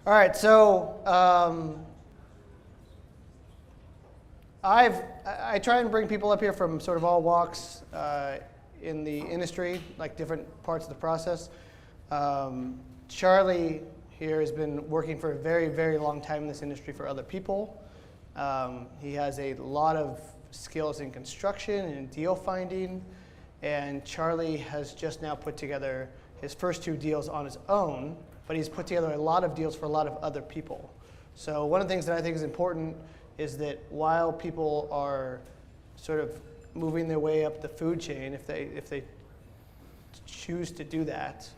All right, so I try and bring people up here from sort of all walks in the industry, like different parts of the process. Charlie here has been working for a very, very long time in this industry for other people. He has a lot of skills in construction and deal finding, and Charlie has just now put together his first 2 deals on his own, but he's put together a lot of deals for a lot of other people. So one of the things that I think is important is that while people are sort of moving their way up the food chain, if they choose to do that,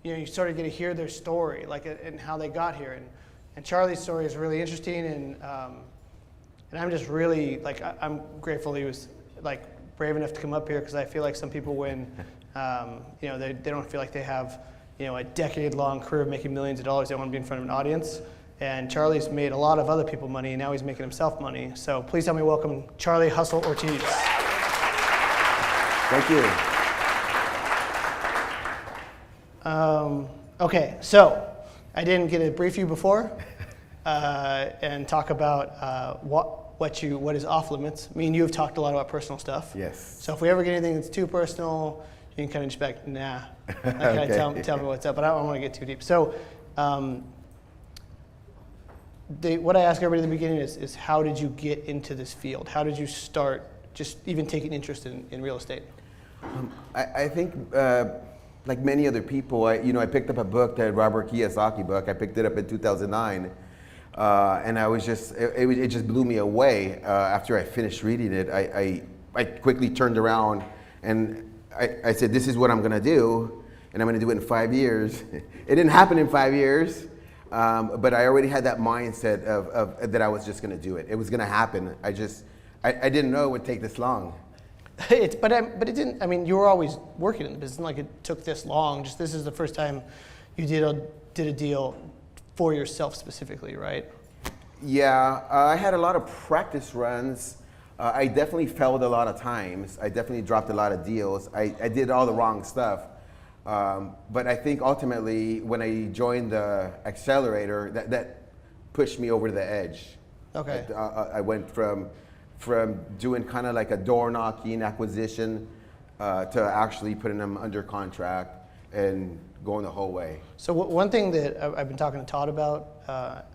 you sort of get to hear their story, like and how they got here. And Charlie's story is really interesting, and I'm just really I'm grateful he was brave enough to come up here, because I feel like some people when they don't feel like they have a decade-long career of making millions of dollars, they want to be in front of an audience. And Charlie's made a lot of other people money, and now he's making himself money. So please help me welcome Charlie Hustle Ortiz. Thank you. Okay, so I didn't get to brief you before and talk about what is off limits. Me and you have talked a lot about personal stuff. Yes. So if we ever get anything that's too personal, you can kind of just be like, nah. Okay. Tell me what's up, but I don't want to get too deep. So what I ask everybody at the beginning is how did you get into this field? How did you start just even taking interest in real estate? I think, like many other people, I picked up a book, that Robert Kiyosaki book. I picked it up in 2009, and I was just, it just blew me away. After I finished reading it, I quickly turned around and I said, this is what I'm gonna do, and I'm gonna do it in 5 years. It didn't happen in 5 years, but I already had that mindset of that I was just gonna do it. It was gonna happen. I didn't know it would take this long. But it didn't. I mean, you were always working in the business. Like it took this long. Just this is the first time you did a deal for yourself specifically, right? Yeah, I had a lot of practice runs. I definitely failed a lot of times. I definitely dropped a lot of deals. I did all the wrong stuff. But I think ultimately when I joined the accelerator, that pushed me over to the edge. Okay. I went from doing kind of like a door knocking acquisition to actually putting them under contract and going the whole way. So one thing that I've been talking to Todd about,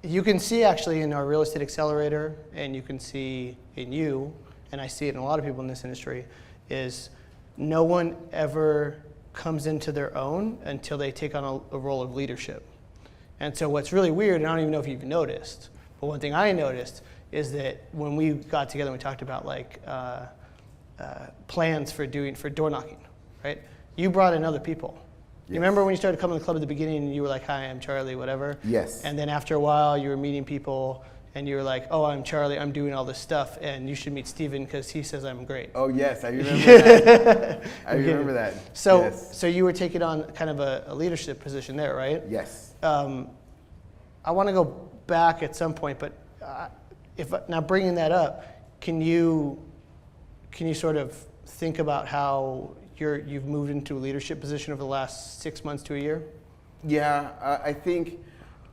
you can see actually in our real estate accelerator, and you can see in you, and I see it in a lot of people in this industry, is no one ever comes into their own until they take on a role of leadership. And so what's really weird, and I don't even know if you've noticed, but one thing I noticed is that when we got together and we talked about plans for door knocking, right? You brought in other people. Yes. You remember when you started coming to the club at the beginning and you were like, hi, I'm Charlie, whatever? Yes. And then after a while you were meeting people and you were like, oh, I'm Charlie, I'm doing all this stuff, and you should meet Steven because he says I'm great. Oh yes, I remember that. I remember that. So, yes. So you were taking on kind of a leadership position there, right? Yes. I want to go back at some point, but now bringing that up, can you sort of think about how you've moved into a leadership position over the last 6 months to a year? Yeah, I think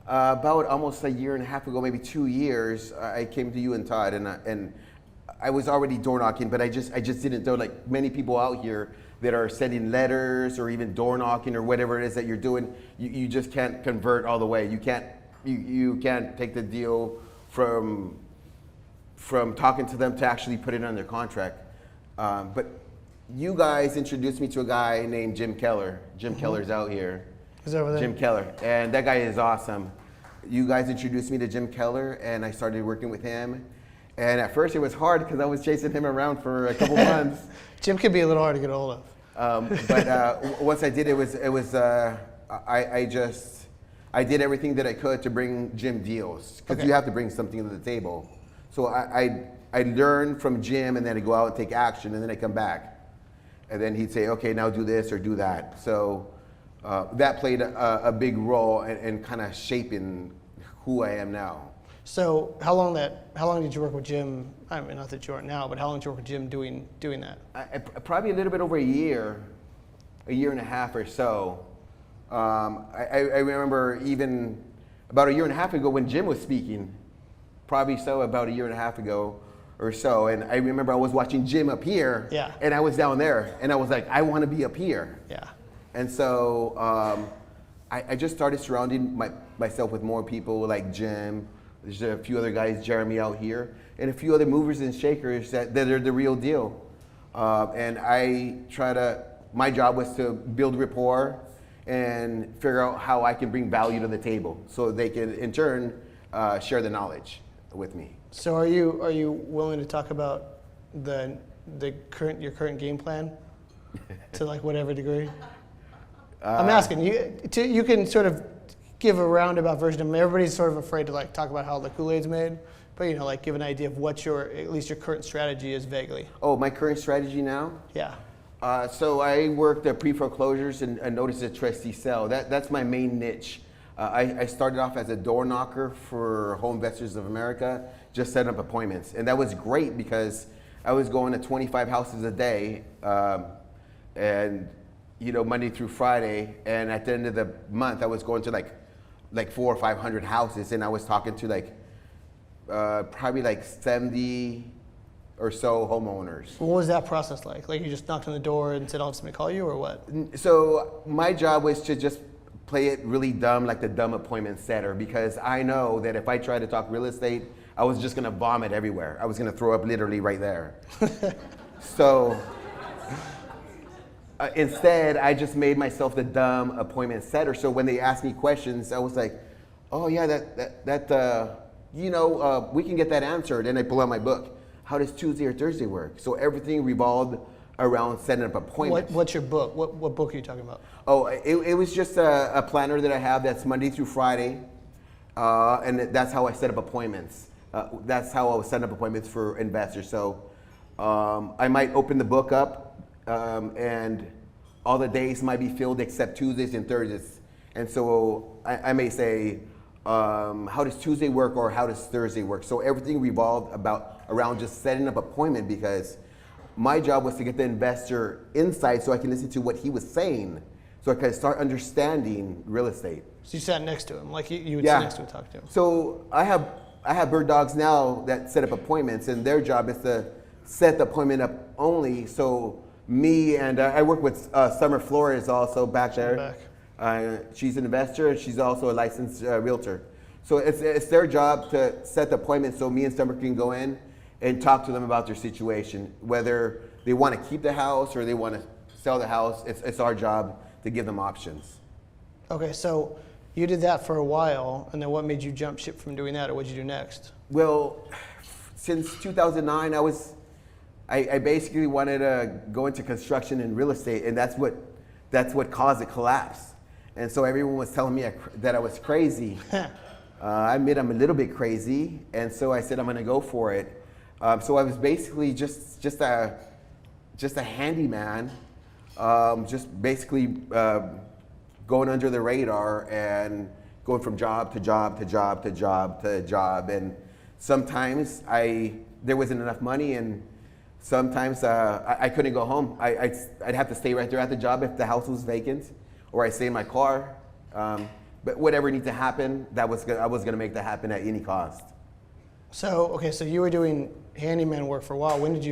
about almost a year and a half ago, maybe 2 years, I came to you and Todd, and I was already door knocking, but I just didn't know, like many people out here that are sending letters or even door knocking or whatever it is that you're doing, you just can't convert all the way. You can't take the deal from talking to them to actually put it on their contract. But you guys introduced me to a guy named Jim Keller. Jim Keller's out here. He's over there. Jim Keller, and that guy is awesome. You guys introduced me to Jim Keller, and I started working with him. And at first it was hard because I was chasing him around for a couple months. Jim can be a little hard to get a hold of. But once I did, I did everything that I could to bring Jim deals, because you have to bring something to the table. So I learned from Jim, and then I go out and take action, and then I come back. And then he'd say, okay, now do this or do that. So that played a big role in kind of shaping who I am now. So how long did you work with Jim? I mean, not that you aren't now, but how long did you work with Jim doing that? Probably a little bit over a year. a year and a half or so, I remember even about a year and a half ago when Jim was speaking, probably so about a year and a half ago or so, and I remember I was watching Jim up here, Yeah. and I was down there, and I was like, I want to be up here. Yeah. And so I just started surrounding myself with more people like Jim. There's a few other guys, Jeremy out here, and a few other movers and shakers that are the real deal. And my job was to build rapport and figure out how I can bring value to the table so they can, in turn, share the knowledge with me. So are you willing to talk about your current game plan to like whatever degree? I'm asking you. You can sort of give a roundabout version of. Everybody's sort of afraid to like talk about how the Kool-Aid's made, but you know, like give an idea of what at least your current strategy is vaguely. Oh, my current strategy now? Yeah. So I worked at pre-foreclosures and notice a trustee sale. That's my main niche. I started off as a door knocker for Home Investors of America, just setting up appointments. And that was great because I was going to 25 houses a day, and you know, Monday through Friday. And at the end of the month, I was going to like 400 or 500 houses, and I was talking to like probably like 70 or so homeowners. What was that process like? Like you just knocked on the door and said, "I'll have somebody call you," or what? So my job was to just play it really dumb, like the dumb appointment setter, because I know that if I try to talk real estate, I was just gonna vomit everywhere. I was gonna throw up literally right there. So instead, I just made myself the dumb appointment setter. So when they asked me questions, I was like, "Oh yeah, we can get that answered." And I pull out my book. How does Tuesday or Thursday work? So everything revolved around setting up appointments. What's your book? What book are you talking about? Oh, it was just a planner that I have that's Monday through Friday, and that's how I set up appointments. That's how I was setting up appointments for investors. So I might open the book up, and all the days might be filled except Tuesdays and Thursdays. And so I may say, how does Tuesday work or how does Thursday work? So everything revolved around just setting up appointment, because my job was to get the investor insight so I can listen to what he was saying, so I could start understanding real estate. So you sat next to him, like you would sit next to him and talk to him. So I have bird dogs now that set up appointments, and their job is to set the appointment up only. So me and I work with Summer Flores also back there. She's an investor, and she's also a licensed realtor. So it's their job to set the appointment so me and Summer can go in and talk to them about their situation, whether they want to keep the house or they want to sell the house. It's our job to give them options. Okay, so you did that for a while, and then what made you jump ship from doing that, or what did you do next? Well, since 2009, I basically wanted to go into construction and real estate, and that's what caused the collapse. And so everyone was telling me that I was crazy. I admit I'm a little bit crazy, and so I said I'm going to go for it. So I was basically just a handyman, just basically going under the radar and going from job to job to job to job to job. And sometimes there wasn't enough money, and sometimes I couldn't go home. I'd have to stay right there at the job if the house was vacant, or I'd stay in my car. But whatever needed to happen, I was going to make that happen at any cost. So you were doing handyman work for a while. When did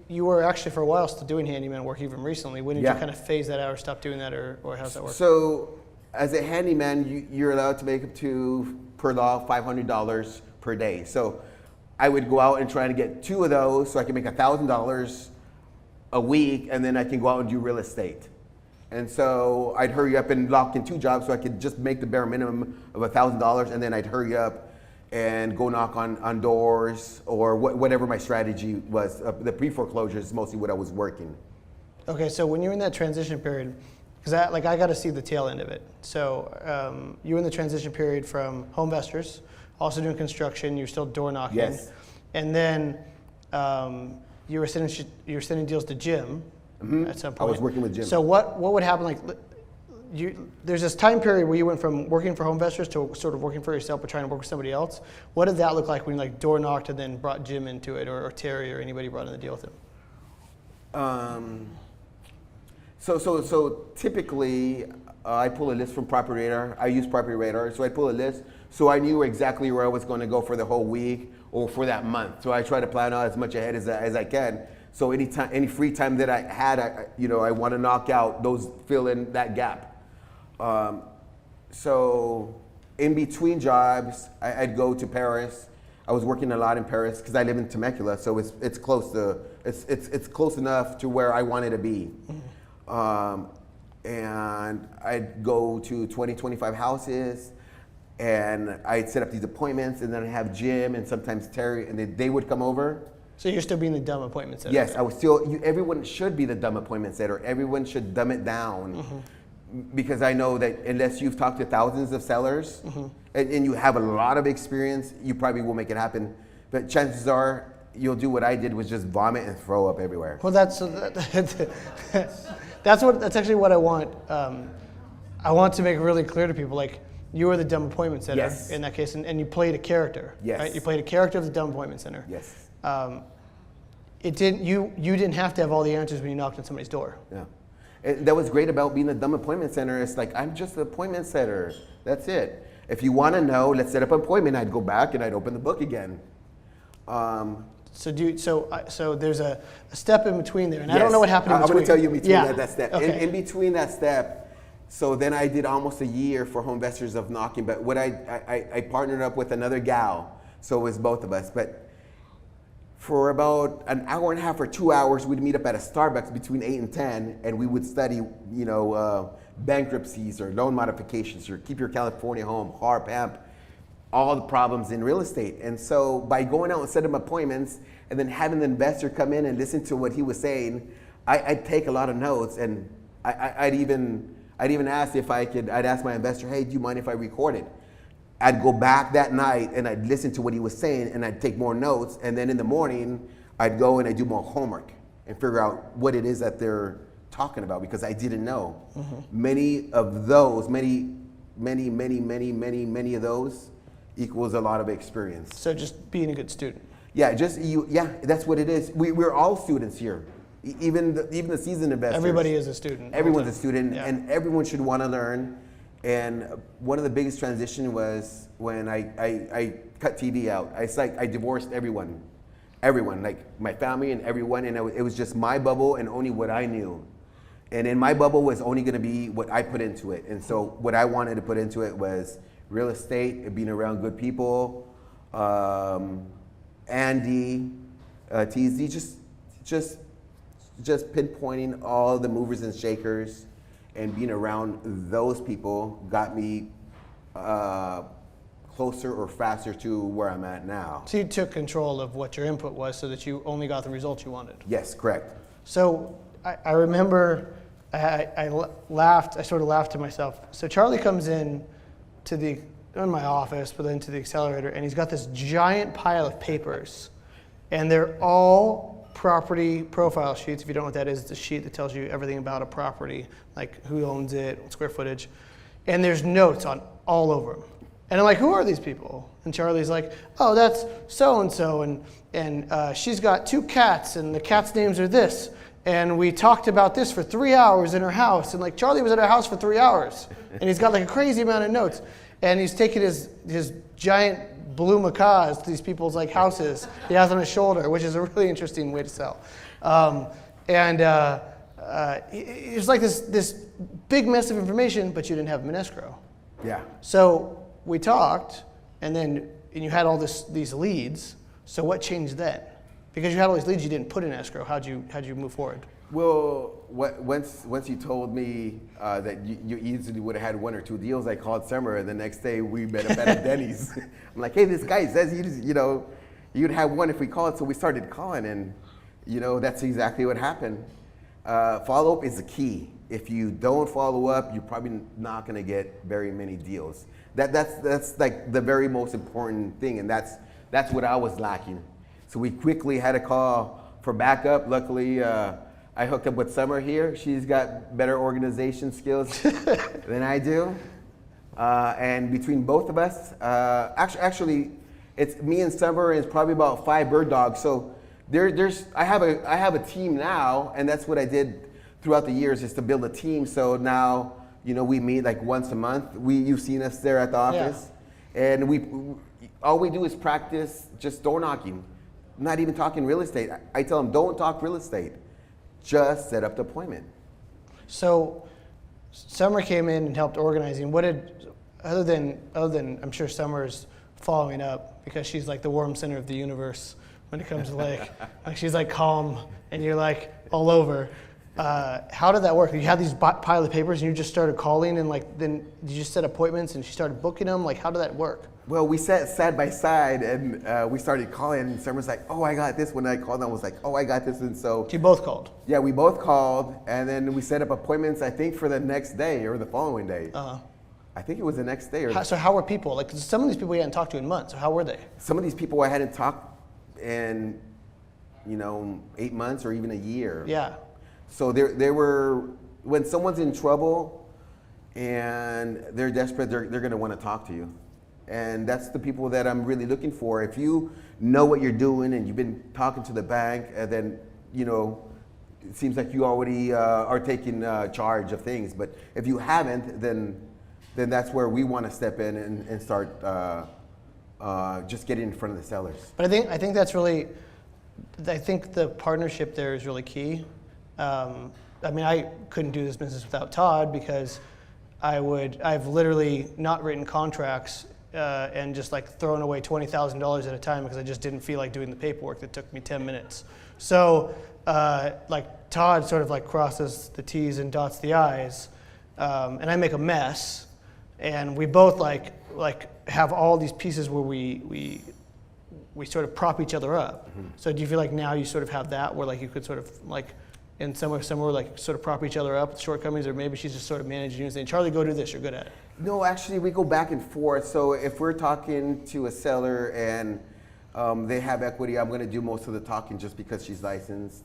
you were actually for a while still doing handyman work even recently. When did you kind of phase that out or stop doing that, or how does that work? So as a handyman, you're allowed to make up to, per law, $500 per day. So I would go out and try to get 2 of those so I can make $1,000 a week, and then I can go out and do real estate. And so I'd hurry up and lock in 2 jobs so I could just make the bare minimum of $1,000, and then I'd hurry up and go knock on doors or whatever my strategy was. The pre-foreclosure is mostly what I was working. Okay, so when you're in that transition period, because I got to see the tail end of it. So you were in the transition period from home investors, also doing construction. You're still door knocking. Yes. And then you were sending deals to Jim at some point. I was working with Jim. So what would happen? Like, there's this time period where you went from working for home investors to sort of working for yourself, but trying to work with somebody else. What did that look like when you like door knocked and then brought Jim into it, or Terry or anybody brought in the deal with him? So typically, I pull a list from Property Radar. I use Property Radar, so I pull a list, so I knew exactly where I was going to go for the whole week or for that month. So I try to plan out as much ahead as I can. So any free time that I had, I want to knock out those, fill in that gap. So in between jobs, I'd go to Paris. I was working a lot in Paris because I live in Temecula, so it's close enough to where I wanted to be. And I'd go to 20, 25 houses, and I'd set up these appointments, and then I'd have Jim and sometimes Terry, and they would come over. So you're still being the dumb appointment setter? Yes, I was still. Everyone should be the dumb appointment setter. Everyone should dumb it down, because I know that unless you've talked to thousands of sellers and you have a lot of experience, you probably will make it happen. But chances are you'll do what I did, was just vomit and throw up everywhere. Well, that's actually what I want. I want to make really clear to people, like, you were the dumb appointment setter in that case, and you played a character. Yes. Right? You played a character of the dumb appointment center. Yes. You didn't have to have all the answers when you knocked on somebody's door. Yeah. And that was great about being the dumb appointment center. It's like, I'm just the appointment setter. That's it. If you want to know, let's set up an appointment. I'd go back and I'd open the book again. So there's a step in between there, and I don't know what happened in between. I'm going to tell you between that step. Okay. In between that step, so then I did almost a year for Home Investors of Knocking, but what I partnered up with another gal, so it was both of us. But for about an hour and a half or 2 hours, we'd meet up at a Starbucks between 8 and 10, and we would study, bankruptcies or loan modifications or keep your California home, HARP, AMP, all the problems in real estate. And so by going out and setting appointments and then having the investor come in and listen to what he was saying, I'd take a lot of notes, and I'd even ask if I'd ask my investor, hey, do you mind if I record it? I'd go back that night and I'd listen to what he was saying, and I'd take more notes, and then in the morning I'd go and I'd do more homework and figure out what it is that they're talking about, because I didn't know. Many of those equals a lot of experience. So just being a good student. Yeah, that's what it is. We're all students here. Even the seasoned investors. Everybody is a student. Everyone's a student, and everyone should want to learn. And one of the biggest transitions was when I cut TV out. I divorced everyone, like my family and everyone, and it was just my bubble and only what I knew. And in my bubble was only going to be what I put into it. And so what I wanted to put into it was real estate, being around good people, Andy, TZ, just pinpointing all the movers and shakers, and being around those people got me closer or faster to where I'm at now. So you took control of what your input was so that you only got the results you wanted. Yes, correct. So I remember I laughed, I sort of laughed to myself. So Charlie comes in my office, but then to the accelerator, and he's got this giant pile of papers, and they're all property profile sheets. If you don't know what that is, it's a sheet that tells you everything about a property, like who owns it, square footage, and there's notes on all over them. And I'm like, who are these people? And Charlie's like, oh, that's so-and-so, and she's got 2 cats, and the cats' names are this, and we talked about this for 3 hours in her house, and like Charlie was at her house for 3 hours, and he's got like a crazy amount of notes, and he's taking his giant blue macaws to these people's like houses he has on his shoulder, which is a really interesting way to sell. It's like this big mess of information, but you didn't have them in escrow. Yeah. So we talked, and you had all these leads. So what changed then? Because you had all these leads you didn't put in escrow. How'd you move forward? Well, once you told me that you easily would have had 1 or 2 deals, I called Summer, and the next day we met up at a Denny's. I'm like, hey, this guy says you'd have 1 if we called, so we started calling, and that's exactly what happened. Follow-up is the key. If you don't follow up, you're probably not going to get very many deals. That's like the very most important thing, and that's what I was lacking. So we quickly had a call for backup. Luckily, I hooked up with Summer here. She's got better organization skills than I do. And between both of us, actually, it's me and Summer, and it's probably about 5 bird dogs. So I have a team now, and that's what I did throughout the years is to build a team. So now, we meet like once a month. You've seen us there at the office, and all we do is practice just door knocking, not even talking real estate. I tell them, don't talk real estate, just set up the appointment. So, Summer came in and helped organizing. What did, other than I'm sure Summer's following up because she's like the warm center of the universe when it comes to like she's like calm and you're like all over. How did that work? You had these pile of papers and you just started calling and then did you just set appointments and she started booking them? Like how did that work? Well, we sat side by side and we started calling and Summer's like, oh, I got this. When I called, I was like, oh, I got this. And so you both called? Yeah, we both called and then we set up appointments, I think for the next day or the following day. I think it was the next day. So how were people? Like some of these people you hadn't talked to in months. So how were they? Some of these people I hadn't talked in, 8 months or even a year. Yeah. So there were, when someone's in trouble and they're desperate, they're going to want to talk to you. And that's the people that I'm really looking for. If you know what you're doing and you've been talking to the bank, and then, it seems like you already are taking charge of things. But if you haven't, then that's where we want to step in and start just getting in front of the sellers. But I think that's really, I think the partnership there is really key. I couldn't do this business without Todd because I've literally not written contracts and just like thrown away $20,000 at a time because I just didn't feel like doing the paperwork that took me 10 minutes. So Todd sort of like crosses the T's and dots the I's, and I make a mess, and we both like have all these pieces where we sort of prop each other up. Mm-hmm. So do you feel like now you sort of have that where like you could sort of like in somewhere like sort of prop each other up with shortcomings, or maybe she's just sort of managing you and saying, Charlie, go do this, you're good at it? No, actually we go back and forth. So if we're talking to a seller and they have equity, I'm going to do most of the talking just because she's licensed.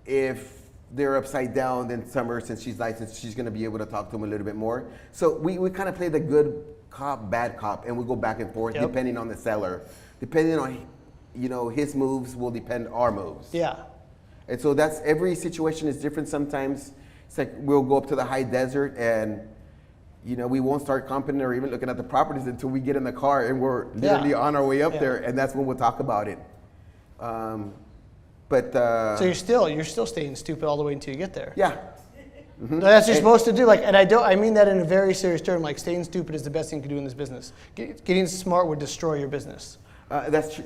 If they're upside down, then Summer, since she's licensed, she's going to be able to talk to them a little bit more. So we kind of play the good cop, bad cop, and we go back and forth depending on the seller. Depending on, his moves will depend our moves. Yeah. And so that's, every situation is different. Sometimes it's like we'll go up to the high desert and, we won't start comping or even looking at the properties until we get in the car and we're literally on our way up there, and that's when we'll talk about it. So you're still staying stupid all the way until you get there. Yeah. Mm-hmm. That's what you're supposed to do. I mean that in a very serious term. Like staying stupid is the best thing you can do in this business. Getting smart would destroy your business. That's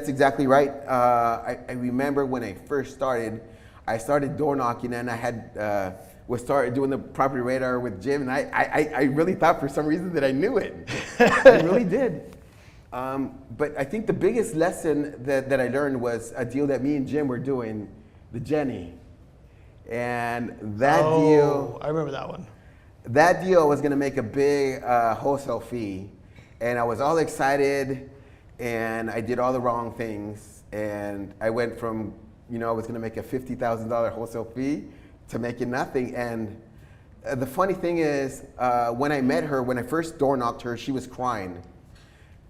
exactly right. I remember when I first started, I started door knocking and I had started doing the property radar with Jim, and I really thought for some reason that I knew it. I really did. But I think the biggest lesson that I learned was a deal that me and Jim were doing, the Jenny. And that deal... I remember that one. That deal was going to make a big wholesale fee. And I was all excited, and I did all the wrong things. And I went from, I was going to make a $50,000 wholesale fee to making nothing. And the funny thing is, when I met her, when I first door knocked her, she was crying.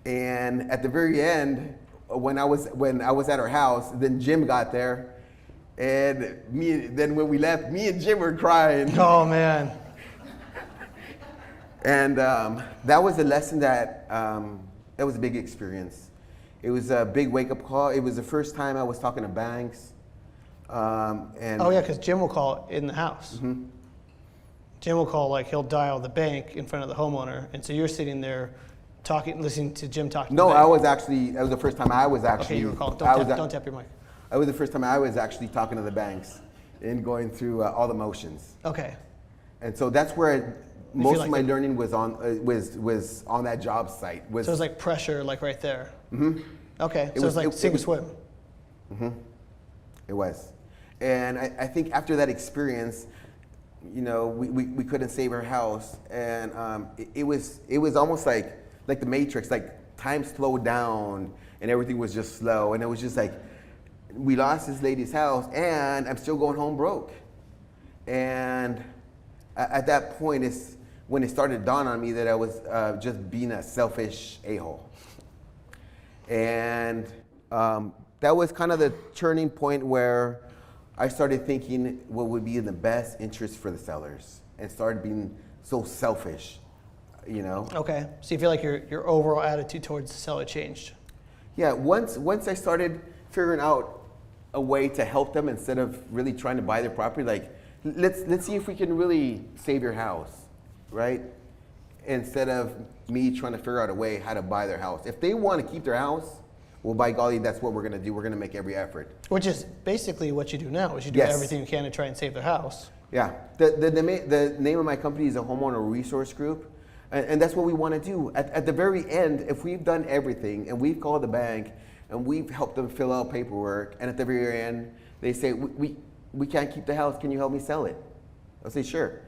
And at the very end, when I was at her house, then Jim got there, and then when we left, me and Jim were crying. Oh man! And that was a lesson that was a big experience. It was a big wake-up call. It was the first time I was talking to banks. Because Jim will call in the house. Mm-hmm. Jim will call, he'll dial the bank in front of the homeowner, and so you're sitting there listening to Jim talk to the bank. that was the first time I was actually... Okay, you were calling. Don't tap your mic. That was the first time I was actually talking to the banks and going through all the motions. Okay. And so that's where most of my learning was on that job site. So it was like pressure, right there. Mm-hmm. Okay, so it was like sink or swim. Mm-hmm. It was. And I think after that experience, we couldn't save our house. And it was almost like the Matrix, time slowed down and everything was just slow. And it was just we lost this lady's house and I'm still going home broke. And at that point is when it started to dawn on me that I was just being a selfish a-hole. And that was kind of the turning point where I started thinking what would be in the best interest for the sellers and started being so selfish, you know? Okay. So you feel like your overall attitude towards the seller changed? Yeah, once I started figuring out a way to help them instead of really trying to buy their property, like let's see if we can really save your house, right? Instead of me trying to figure out a way how to buy their house. If they want to keep their house, well, by golly, that's what we're going to do. We're going to make every effort. Which is basically what you do now, is you do Yes. everything you can to try and save their house. Yeah, the name of my company is a homeowner resource group, and that's what we want to do. At the very end, if we've done everything and we've called the bank and we've helped them fill out paperwork, and at the very end they say we can't keep the house. Can you help me sell it? I'll say sure.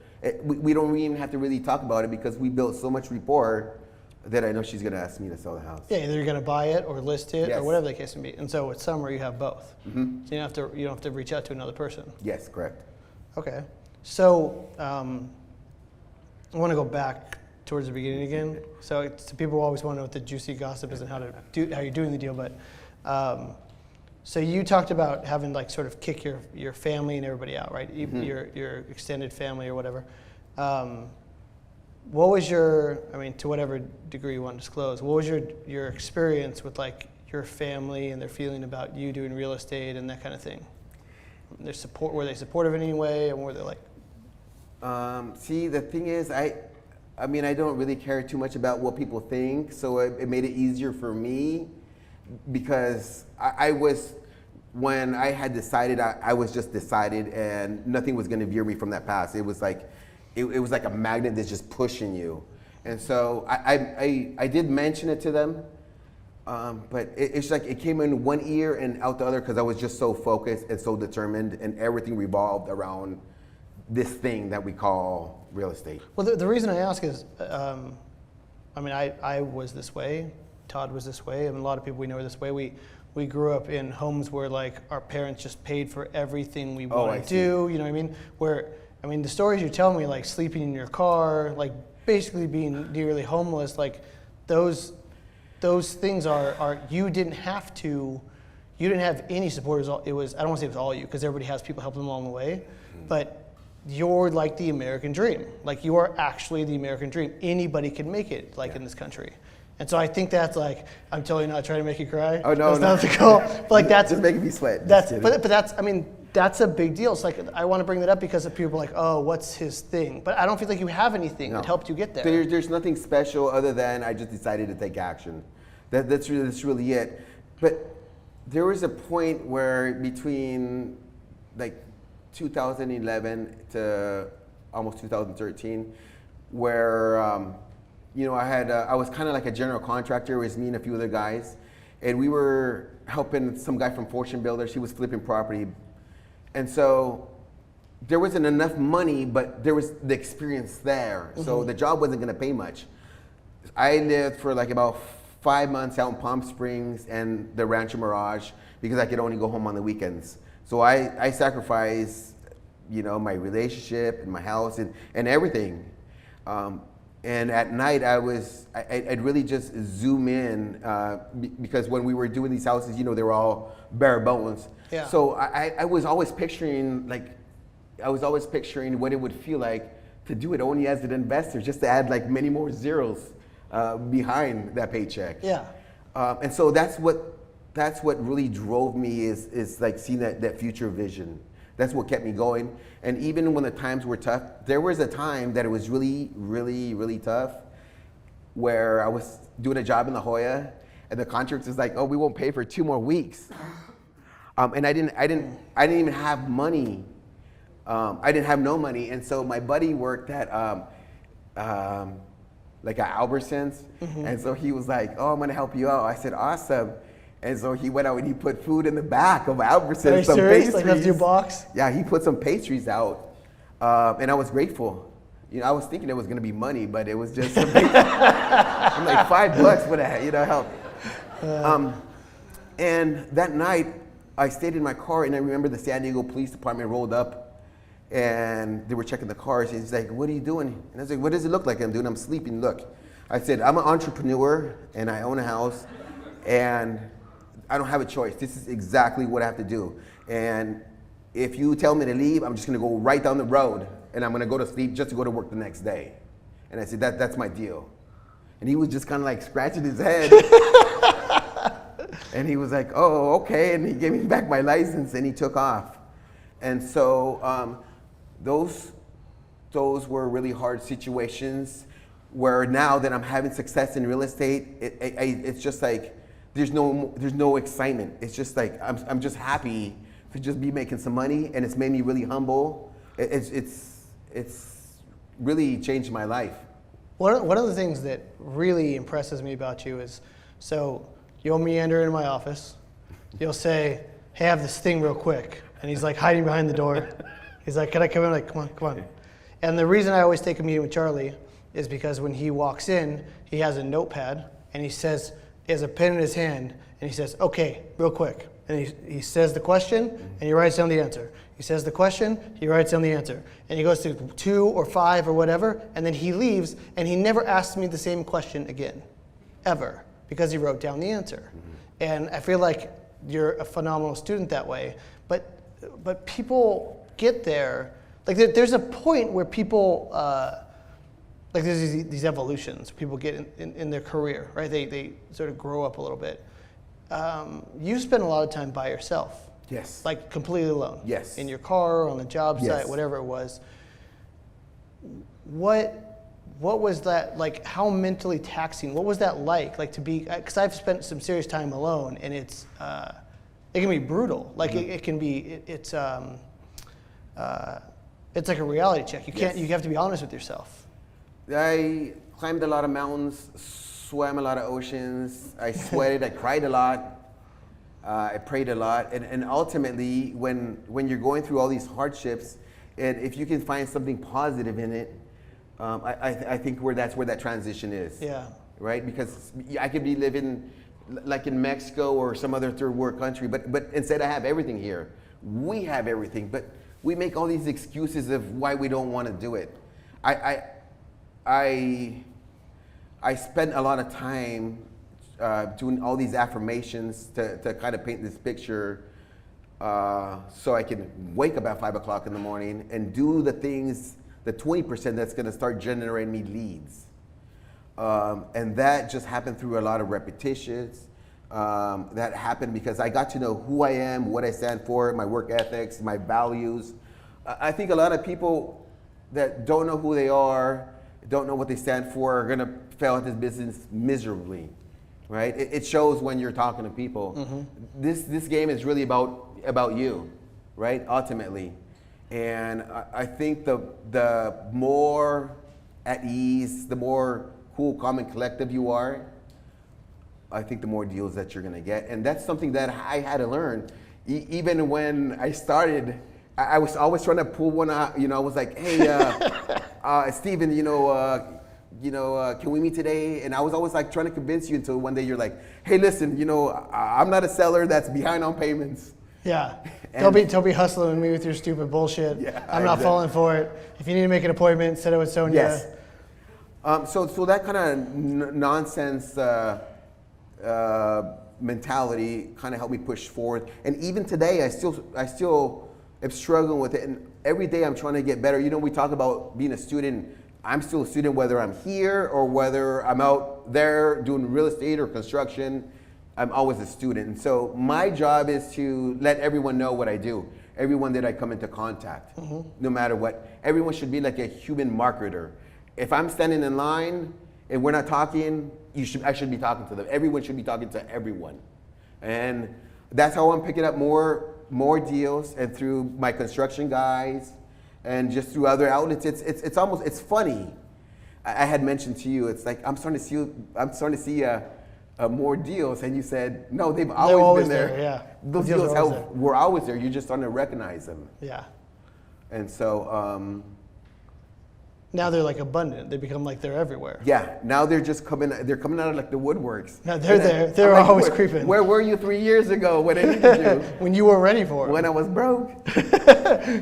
We don't even have to really talk about it because we built so much rapport that I know she's going to ask me to sell the house. Yeah, either you're going to buy it or list it Yes. or whatever the case may be. And so with Summer, you have both. Mm-hmm. So you don't have to reach out to another person. Yes, correct. Okay. So I want to go back towards the beginning again. So people always want to know what the juicy gossip is and how you're doing the deal. But so you talked about having like sort of kick your family and everybody out, right? Mm-hmm. Your extended family or whatever. What was to whatever degree you want to disclose, what was your experience with like your family and their feeling about you doing real estate and that kind of thing? Were they supportive in any way, and were they like? See, the thing is, I don't really care too much about what people think, so it made it easier for me because when I had decided, I was just decided, and nothing was going to veer me from that path. It was like a magnet that's just pushing you. And so I did mention it to them, but it's like it came in one ear and out the other because I was just so focused and so determined, and everything revolved around this thing that we call real estate. Well, the reason I ask is, I was this way, Todd was this way, and a lot of people we know are this way. We grew up in homes where like our parents just paid for everything we want to do, you know what I mean? The stories you tell me, like sleeping in your car, like basically being nearly homeless, like those things are you didn't have any support. It was I don't want to say it was all you, because everybody has people helping them along the way, but you're like the American dream. Like you are actually the American dream. Anybody can make it, like in this country. And so I think that's like, I'm totally not trying to make you cry. Oh no, that's not the goal. But like that's just making me sweat. But that's a big deal. It's like I want to bring that up because of people like, oh, what's his thing? But I don't feel like you have anything that helped you get there. There's nothing special other than I just decided to take action. That's really it. But there was a point where between like 2011 to almost 2013, where I was kind of like a general contractor. It was me and a few other guys, and we were helping some guy from Fortune Builders. He was flipping property, and so there wasn't enough money, but there was the experience there. Mm-hmm. So the job wasn't going to pay much. I lived for like about 5 months out in Palm Springs and the Rancho Mirage because I could only go home on the weekends. So I sacrificed, my relationship and my house and everything. And at night I'd really just zoom in because when we were doing these houses, they were all bare bones. Yeah. So I was always picturing what it would feel like to do it only as an investor, just to add like many more zeros behind that paycheck. Yeah. And so that's what really drove me is like seeing that future vision. That's what kept me going. And even when the times were tough, there was a time that it was really, really, really tough where I was doing a job in La Jolla and the contractor was like, oh, we won't pay for 2 more weeks. And I didn't even have money. I didn't have no money. And so my buddy worked at like at Albertsons. Mm-hmm. And so he was like, oh, I'm gonna help you out. I said, awesome. And so he went out and he put food in the back of Albertsons. Are you some serious? pastries. Like left your box? Yeah, he put some pastries out. And I was grateful. I was thinking it was gonna be money, but it was just I'm like $5 for that, help. And that night I stayed in my car and I remember the San Diego Police Department rolled up and they were checking the cars. And he's like, what are you doing? And I was like, what does it look like I'm doing? I'm sleeping, look. I said, I'm an entrepreneur and I own a house and I don't have a choice. This is exactly what I have to do. And if you tell me to leave, I'm just gonna go right down the road and I'm gonna go to sleep just to go to work the next day. And I said, that's my deal. And he was just kind of like scratching his head. And he was like, oh, okay. And he gave me back my license and he took off. And so those were really hard situations where now that I'm having success in real estate, it's just like, there's no excitement. It's just like, I'm just happy to just be making some money, and it's made me really humble. It's really changed my life. One of the things that really impresses me about you is, so you'll meander into my office, you'll say, hey, I have this thing real quick. And he's like hiding behind the door. He's like, can I come in? I'm like, come on. And the reason I always take a meeting with Charlie is because when he walks in, he has a notepad and he says, he has a pen in his hand and he says, okay, real quick. And he says the question and he writes down the answer. He says the question, he writes down the answer. And he goes to 2 or 5 or whatever, and then he leaves and he never asks me the same question again, ever, because he wrote down the answer. And I feel like you're a phenomenal student that way, but people get there, like there's a point where people, like there's these evolutions, people get in their career, right? They sort of grow up a little bit. You spend a lot of time by yourself. Yes. Like completely alone. Yes. In your car, on the job site, Yes. whatever it was. What was that like? How mentally taxing? What was that like to be? Because I've spent some serious time alone, and it can be brutal. Like it can be. It's like a reality check. You have to be honest with yourself. I climbed a lot of mountains, swam a lot of oceans. I sweated. I cried a lot. I prayed a lot, and ultimately, when you're going through all these hardships, and if you can find something positive in it, I think that's where that transition is. Yeah. Right? Because I could be living like in Mexico or some other third world country, but instead I have everything here. We have everything, but we make all these excuses of why we don't want to do it. I spent a lot of time doing all these affirmations to kind of paint this picture so I can wake up at 5 o'clock in the morning and do the things, the 20% that's going to start generating me leads. And that just happened through a lot of repetitions. That happened because I got to know who I am, what I stand for, my work ethics, my values. I think a lot of people that don't know who they are, don't know what they stand for, are going to fail at this business miserably. Right? It shows when you're talking to people. Mm-hmm. This game is really about you, right? Ultimately. And I think the more at ease, the more cool, calm, and collective you are, I think the more deals that you're gonna get. And that's something that I had to learn. Even when I started, I was always trying to pull one out. I was like, hey, Steven, can we meet today? And I was always like trying to convince you until one day you're like, hey, listen, I'm not a seller that's behind on payments. Yeah. Don't be hustling me with your stupid bullshit. Yeah, I'm not falling for it. If you need to make an appointment, set it with Sonia. Yes. So that kind of nonsense mentality kind of helped me push forward. And even today, I still am struggling with it. And every day I'm trying to get better. We talk about being a student. I'm still a student whether I'm here or whether I'm out there doing real estate or construction. I'm always a student. And so my job is to let everyone know what I do, everyone that I come into contact, no matter what. Everyone should be like a human marketer. If I'm standing in line and we're not talking, I should be talking to them. Everyone should be talking to everyone. And that's how I'm picking up more deals, and through my construction guys and just through other outlets. It's funny. I had mentioned to you, it's like I'm starting to see more deals, and you said no, they've always been there. Yeah, those deals were always there. You're just starting to recognize them. Yeah. And so now they're like abundant. They become like they're everywhere. yeah, now they're just coming out of like the woodworks. No, they're there. They're always creeping. Where were you 3 years ago when I needed you? When you were ready for it. When I was broke.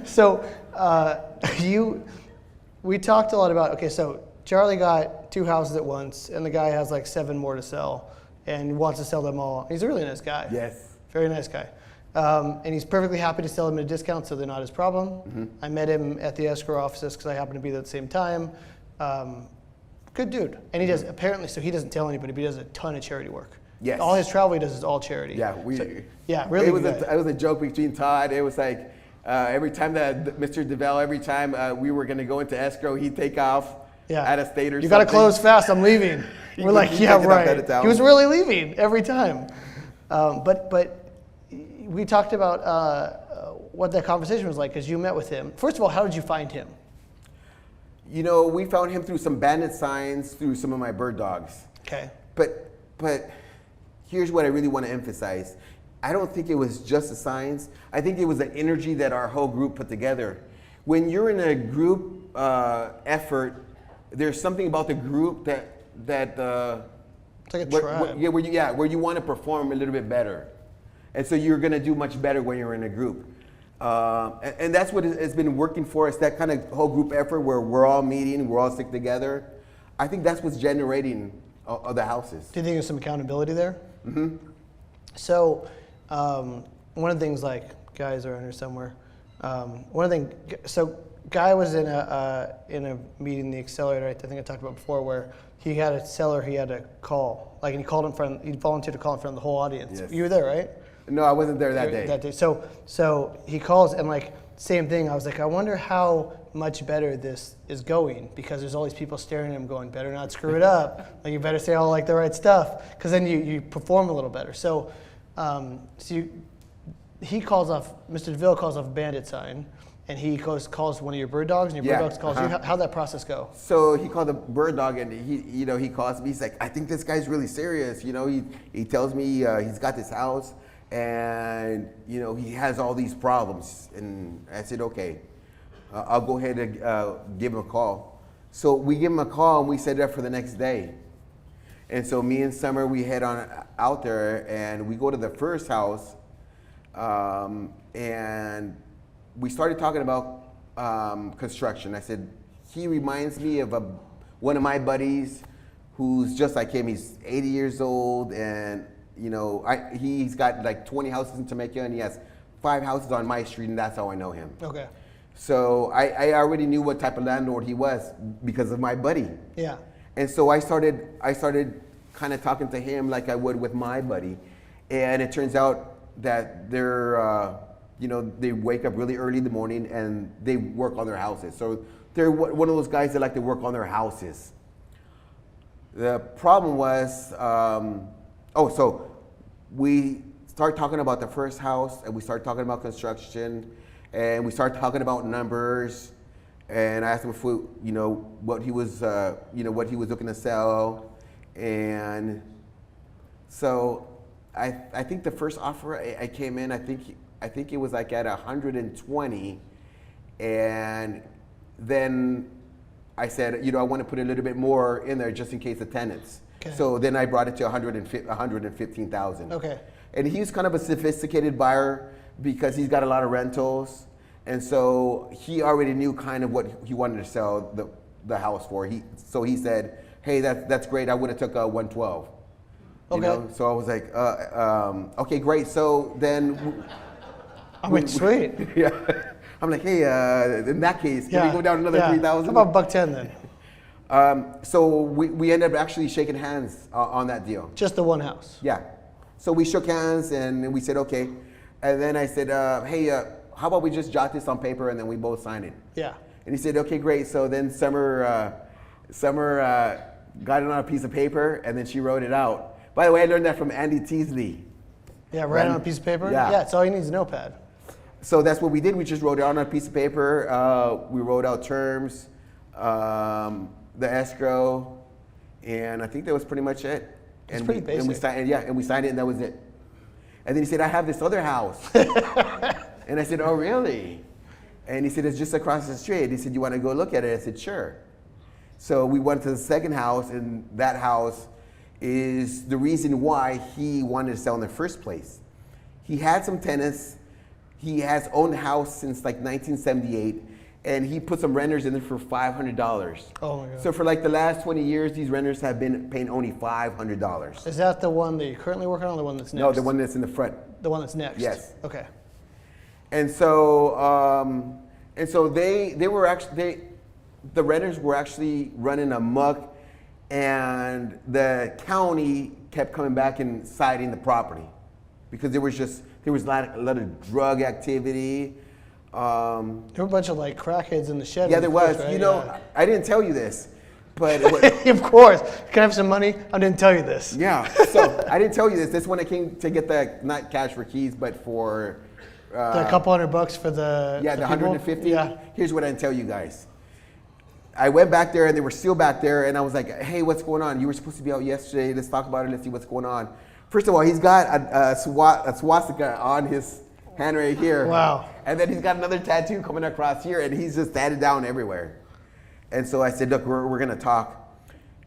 So we talked a lot about, okay, so Charlie got 2 houses at once, and the guy has like 7 more to sell and wants to sell them all. He's a really nice guy. Yes. Very nice guy. And he's perfectly happy to sell them at a discount, so they're not his problem. I met him at the escrow offices because I happened to be there at the same time. Good dude. And he does, apparently, so he doesn't tell anybody, but he does a ton of charity work. Yes. All his travel he does is all charity. Yeah, really it was good. it was a joke between Todd. It was like every time that Mr. DeVell, every time we were going to go into escrow, he'd take off out of state or something. You got to close fast, I'm leaving. We're like, yeah, right. He was really leaving every time. But we talked about what that conversation was like because you met with him. First of all, how did you find him? You know, we found him through some bandit signs, through some of my bird dogs. Okay. But here's what I really want to emphasize. I don't think it was just the signs. I think it was the energy that our whole group put together. When you're in a group effort, there's something about the group that it's like a tribe. where you want to perform a little bit better. And so you're going to do much better when you're in a group. And that's what has been working for us, that kind of whole group effort where we're all meeting, we're all stick together. I think that's what's generating the houses. Do you think there's some accountability there? Mm-hmm. So one of the things, like, guys are under somewhere. So Guy was in a meeting, the accelerator, I think I talked about before, where he had a seller he had to call. Like, and he called in front, he volunteered to call in front of the whole audience. Yes. You were there, right? No, I wasn't there that day. So he calls, and like, same thing. I was like, I wonder how much better this is going, because there's all these people staring at him going, better not screw it up. Like, you better say all like the right stuff, because then you perform a little better. So, he calls off, Mr. DeVille calls off a bandit sign, and he calls one of your bird dogs, and your bird dogs calls you. How'd that process go? So he called the bird dog, and he calls me. He's like, I think this guy's really serious. He tells me he's got this house, and he has all these problems. And I said, okay, I'll go ahead and give him a call. So we give him a call, and we set it up for the next day. And so me and Summer, we head on out there, and we go to the first house, and we started talking about construction. I said, he reminds me of one of my buddies who's just like him. He's 80 years old, and he's got like 20 houses in Temecula, and he has 5 houses on my street, and that's how I know him. Okay. So I already knew what type of landlord he was because of my buddy. Yeah. And so I started kind of talking to him like I would with my buddy, and it turns out that they wake up really early in the morning and they work on their houses. So they're one of those guys that like to work on their houses. The problem was, so we start talking about the first house, and we start talking about construction, and we start talking about numbers. And I asked him if what he was looking to sell, and so I think the first offer I came in, I think it was like at 120, and then I said, I want to put a little bit more in there just in case of tenants. Okay. So then I brought it to 115,000. Okay. And he's kind of a sophisticated buyer because he's got a lot of rentals, and so he already knew kind of what he wanted to sell the house for. So he said, hey, that's great. I would have took 112. Okay. So I was like, okay, great. So then I went sweet. Yeah. I'm like, hey, in that case, can we go down another 3,000? How about $110 then? So we ended up actually shaking hands on that deal. Just the one house? Yeah. So we shook hands and we said, okay. And then I said, hey, how about we just jot this on paper and then we both sign it? Yeah. And he said, okay, great. So then Summer got it on a piece of paper and then she wrote it out. By the way, I learned that from Andy Teasley. Yeah, write it on a piece of paper? Yeah. It's all you need is a notepad. So that's what we did. We just wrote it on a piece of paper. We wrote out terms, the escrow, and I think that was pretty much it. It's pretty basic. And we signed it, and that was it. And then he said, I have this other house. And I said, oh, really? And he said, it's just across the street. He said, you want to go look at it? I said, sure. So we went to the second house, and that house is the reason why he wanted to sell in the first place. He had some tenants. He has owned the house since like 1978, and he put some renters in there for $500. Oh my God. So for like the last 20 years, these renters have been paying only $500. Is that the one that you're currently working on, or the one that's next? No, the one that's in the front. The one that's next? Yes. Okay. And so the renters were actually running amok, and the county kept coming back and citing the property because there was a lot of drug activity. There were a bunch of like crackheads in the shed. Yeah, there was. Right? You know, I didn't tell you this, but Of course. Can I have some money? I didn't tell you this. yeah. So I didn't tell you this. This is when I came to get the not cash for keys, but for The couple $100 for the the people? 150. Yeah. Here's what I didn't tell you guys. I went back there and they were still back there, and I was like, "Hey, what's going on? You were supposed to be out yesterday. Let's talk about it. Let's see what's going on." First of all, he's got a swastika on his hand right here. Wow. And then he's got another tattoo coming across here, and he's just tatted down everywhere. And so I said, "Look, we're gonna talk."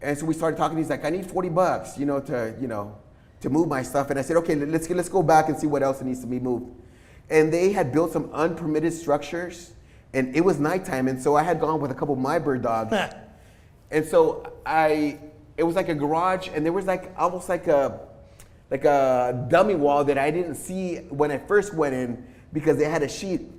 And so we started talking. He's like, "I need $40, to move my stuff." And I said, "Okay, let's go back and see what else needs to be moved." And they had built some unpermitted structures, and it was nighttime, and so I had gone with a couple of my bird dogs. And so it was like a garage, and there was like almost like a dummy wall that I didn't see when I first went in because they had a sheet.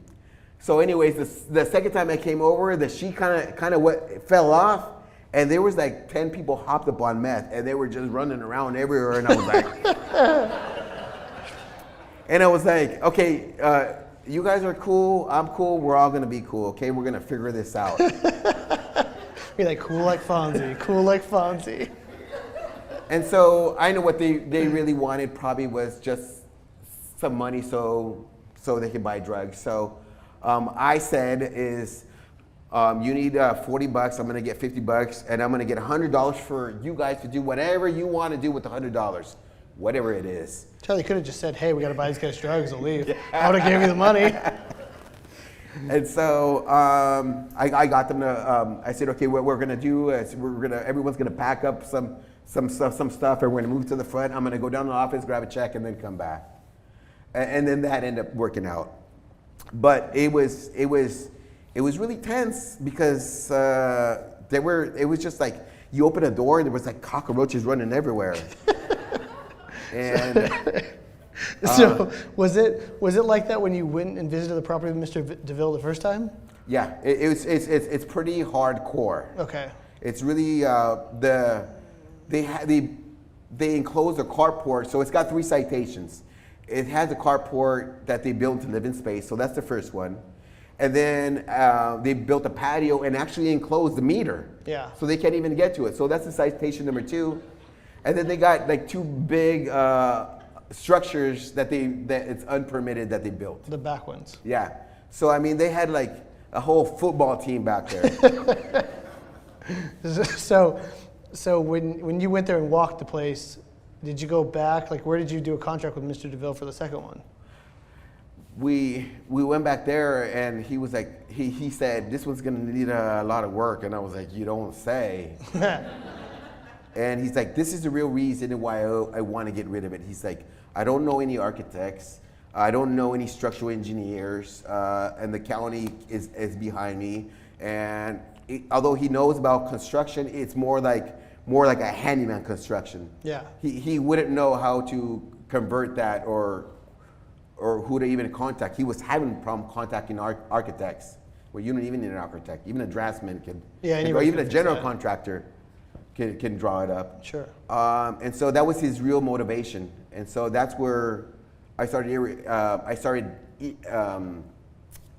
So anyways, the second time I came over, the sheet kind of fell off, and there was like 10 people hopped up on meth, and they were just running around everywhere, and I was like, okay, you guys are cool, I'm cool, we're all gonna be cool, okay? We're gonna figure this out. Be like cool like Fonzie, cool like Fonzie. And so I know what they really wanted probably was just some money so they could buy drugs. So I said is, you need $40, I'm gonna get $50, and I'm gonna get $100 for you guys to do whatever you wanna do with the $100, whatever it is. Charlie could have just said, "Hey, we gotta buy these guys drugs and leave." I would have gave you the money. And so I got them to, I said, okay, what we're gonna do is everyone's gonna pack up some stuff, and we're gonna move to the front. I'm gonna go down to the office, grab a check, and then come back. And then that ended up working out. But it was really tense because it was just like, you open a door and there was like cockroaches running everywhere. And So was it like that when you went and visited the property with Mr. DeVille the first time? yeah, it's pretty hardcore. Okay. It's really they enclosed a carport, so it's got 3 citations. It has a carport that they built to live in space, so that's the first one. And then they built a patio and actually enclosed the meter. Yeah. So they can't even get to it. So that's the citation number 2. And then they got like 2 big structures that it's unpermitted that they built. The back ones. Yeah. So I mean, they had like a whole football team back there. So when you went there and walked the place, did you go back? Like, where did you do a contract with Mr. DeVille for the second one? We went back there, and he was like, he said, "This one's gonna need a lot of work," and I was like, "You don't say." And he's like, "This is the real reason why I want to get rid of it." He's like, "I don't know any architects, I don't know any structural engineers, and the county is behind me. And although he knows about construction, it's more like a handyman construction. Yeah. He wouldn't know how to convert that or who to even contact. He was having a problem contacting architects. Well, you don't even need an architect. Even a draftsman can, or even a general contractor can draw it up. Sure. And so that was his real motivation. And so that's where I started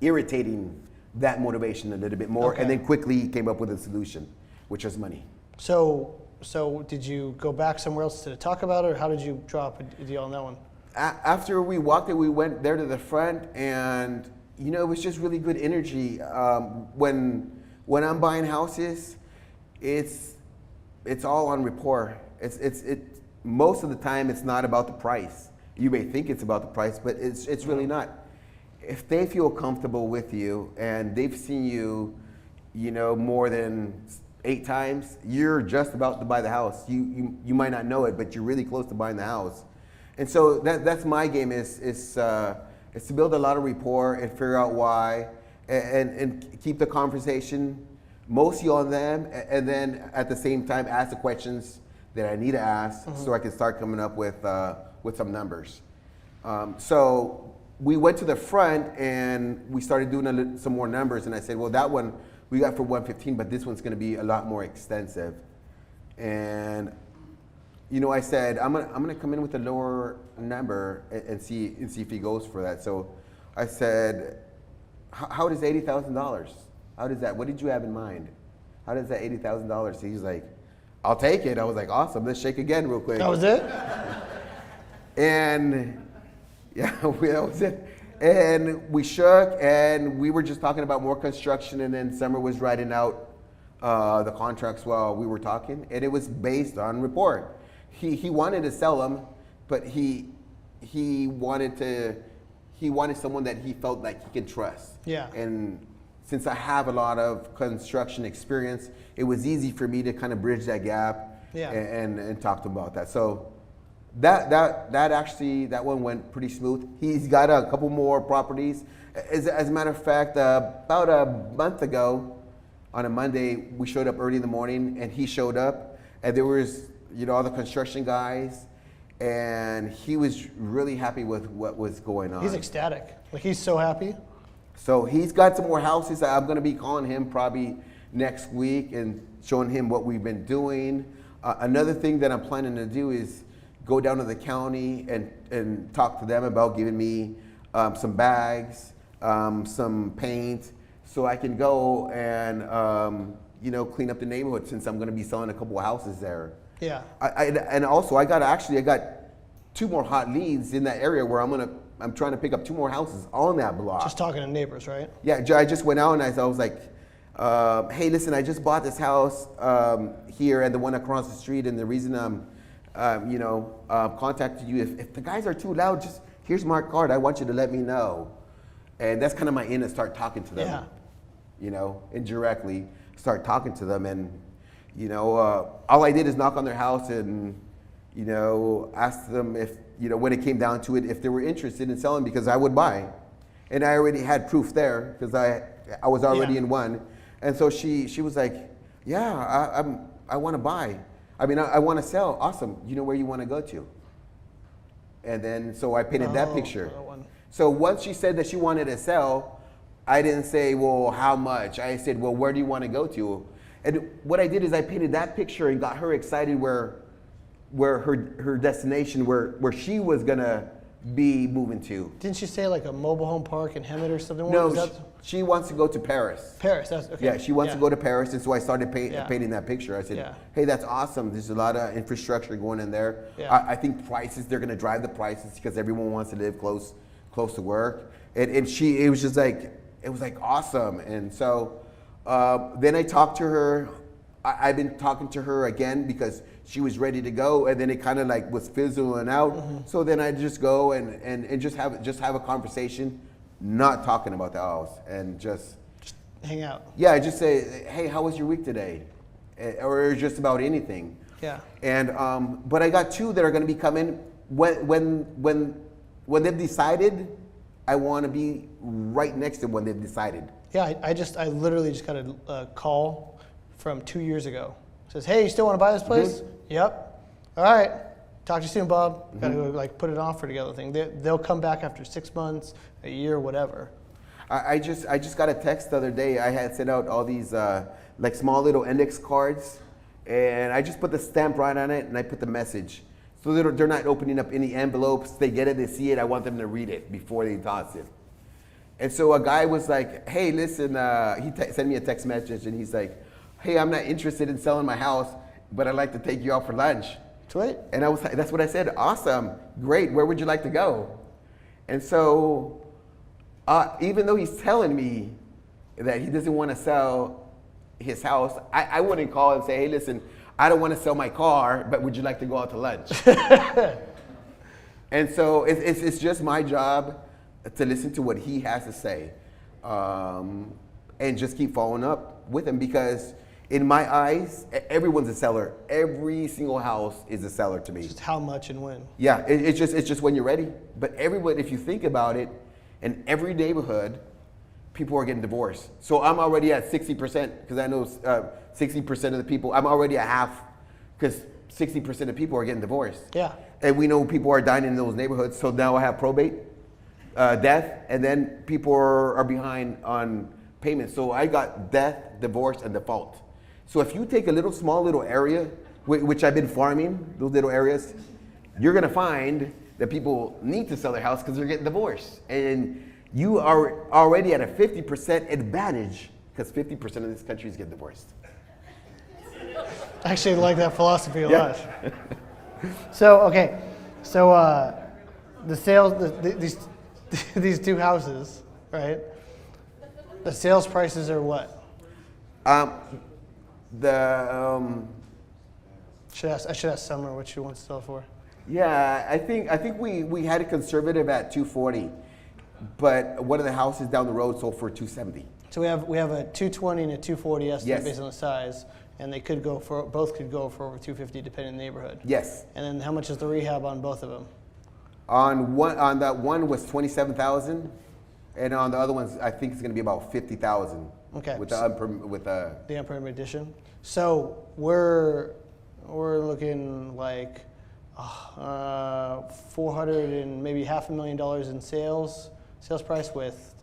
irritating that motivation a little bit more, Okay. and then quickly came up with a solution, which was money. So did you go back somewhere else to talk about it, or how did you drop a deal on that one? After we walked it, we went there to the front, and it was just really good energy. When I'm buying houses, it's all on rapport. Most of the time, it's not about the price. You may think it's about the price, but it's really not. If they feel comfortable with you and they've seen you, more than 8 times, you're just about to buy the house. You might not know it, but you're really close to buying the house. And so that's my game is to build a lot of rapport and figure out why, and keep the conversation mostly on them, and then at the same time ask the questions that I need to ask so I can start coming up with some numbers. So we went to the front and we started doing some more numbers, and I said, well, that one we got for 115, but this one's going to be a lot more extensive. And you know, I said I'm gonna come in with a lower number and see if he goes for that. So I said, how does $80,000? How does that? What did you have in mind? How does that $80,000? He's like, I'll take it. I was like, awesome. Let's shake again real quick. That was it? And yeah, that was it. And we shook, and we were just talking about more construction, and then Summer was writing out the contracts while we were talking, and it was based on report. He wanted to sell them, but he wanted someone that he felt like he could trust. Yeah. And since I have a lot of construction experience, it was easy for me to kind of bridge that gap. Yeah. and talk to him about that. So that one went pretty smooth. He's got a couple more properties. As a matter of fact, about a month ago, on a Monday, we showed up early in the morning, and he showed up, and there was, you know, all the construction guys, and he was really happy with what was going on. He's ecstatic. Like, he's so happy. So he's got some more houses. I'm going to be calling him probably next week and showing him what we've been doing. Another thing that I'm planning to do is go down to the county and talk to them about giving me some bags, some paint, so I can go and you know, clean up the neighborhood, since I'm going to be selling a couple of houses there. Yeah. And also I got 2 more hot leads in that area where I'm trying to pick up 2 more houses on that block. Just talking to neighbors, right? Yeah, I just went out and I was like, hey, listen, I just bought this house here and the one across the street, and the reason I'm contacted you, if the guys are too loud, just here's my card. I want you to let me know. And that's kind of my in to start talking to them. Yeah. You know, indirectly start talking to them, and you know, all I did is knock on their house and, you know, ask them if, you know, when it came down to it, if they were interested in selling, because I would buy. And I already had proof there because I was already in one. And so she was like, yeah, I want to buy. I mean, I want to sell. Awesome. You know where you want to go to? And then, so I painted that picture. So once she said that she wanted to sell, I didn't say, well, how much? I said, well, where do you want to go to? And what I did is I painted that picture and got her excited where her destination, where she was gonna be moving to. Didn't she say like a mobile home park in Hemet or something? No, she wants to go to Paris. Paris, that's okay. Yeah, she wants to go to Paris, and so I started painting that picture. I said, hey, that's awesome. There's a lot of infrastructure going in there. Yeah. I think prices, they're gonna drive the prices because everyone wants to live close to work. And it was just like, it was like awesome. And so then I talked to her. I've been talking to her again because she was ready to go, and then it kind of like was fizzling out. Mm-hmm. So then I just go and just have a conversation, not talking about the house, and just hang out. Yeah, I just say, hey, how was your week today? Or just about anything. Yeah. And but I got 2 that are going to be coming when they've decided. I want to be right next to when they've decided. Yeah, I literally just got a call from 2 years ago. It says, hey, you still want to buy this place? Mm-hmm. Yep. All right. Talk to you soon, Bob. Mm-hmm. Got to go like put an offer together thing. They'll come back after 6 months, a year, whatever. I just got a text the other day. I had sent out all these like small little index cards, and I just put the stamp right on it, and I put the message. So they're not opening up any envelopes. They get it, they see it. I want them to read it before they toss it. And so a guy was like, hey, listen, he sent me a text message, and he's like, hey, I'm not interested in selling my house, but I'd like to take you out for lunch. Sweet. And that's what I said. Awesome, great. Where would you like to go? And so even though he's telling me that he doesn't want to sell his house, I wouldn't call and say, hey, listen, I don't want to sell my car, but would you like to go out to lunch? And so it's just my job to listen to what he has to say, and just keep following up with him, because in my eyes, everyone's a seller. Every single house is a seller to me. Just how much and when. Yeah, it's just when you're ready. But everyone, if you think about it, in every neighborhood, people are getting divorced. So I'm already at 60% because I know 60% of the people, I'm already at half because 60% of people are getting divorced. Yeah. And we know people are dying in those neighborhoods. So now I have probate, death, and then people are behind on payments. So I got death, divorce, and default. So if you take a small little area, which I've been farming, those little areas, you're gonna find that people need to sell their house because they're getting divorced. And you are already at a 50% advantage because 50% of this country is getting divorced. I actually like that philosophy a lot. Yeah. So, okay. So the sales, these two houses, right? The sales prices are what? I should ask Summer what she wants to sell for. Yeah, I think we had it conservative at 240, but one of the houses down the road sold for 270. So we have a 220 and a 240 estimate Yes. based on the size, and they could go for both could go for over 250 depending on the neighborhood. Yes. And then how much is the rehab on both of them? On that one was 27,000, and on the other ones I think it's going to be about 50,000. Okay. With the The unpermitted addition. So we're looking like 400 and maybe $500,000 in sales price with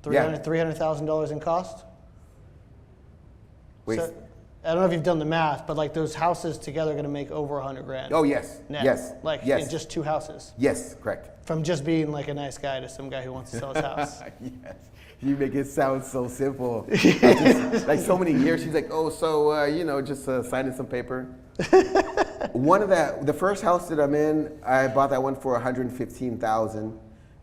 $300,000 in cost. Wait. So, I don't know if you've done the math, but like those houses together are going to make over $100,000. Oh yes. Net. Yes. Like yes. in just two houses. Yes. Correct. From just being like a nice guy to some guy who wants to sell his house. Yes. You make it sound so simple. Like so many years, she's like, oh, so just signing some paper. The first house that I'm in, I bought that one for $115,000,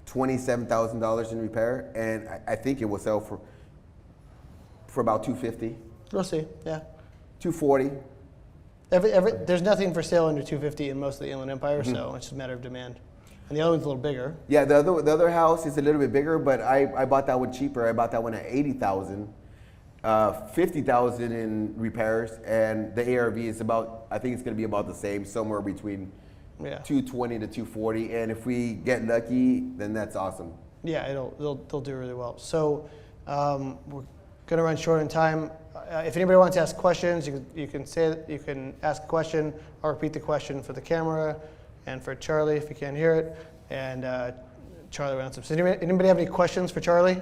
$27,000 in repair, and I think it will sell for about $250, We'll see. Yeah. $240. There's nothing for sale under 250 in most of the Inland Empire, so it's just a matter of demand. And the other one's a little bigger. Yeah, the other house is a little bit bigger, but I bought that one cheaper. I bought that one at $80,000, $50,000 in repairs, and the ARV is about, I think it's going to be about the same, somewhere between 220 to 240. And if we get lucky, then that's awesome. Yeah, they'll do really well. So we're going to run short on time. If anybody wants to ask questions, you can ask a question. I'll repeat the question for the camera and for Charlie if you can't hear it, and Charlie will answer. So anybody have any questions for Charlie?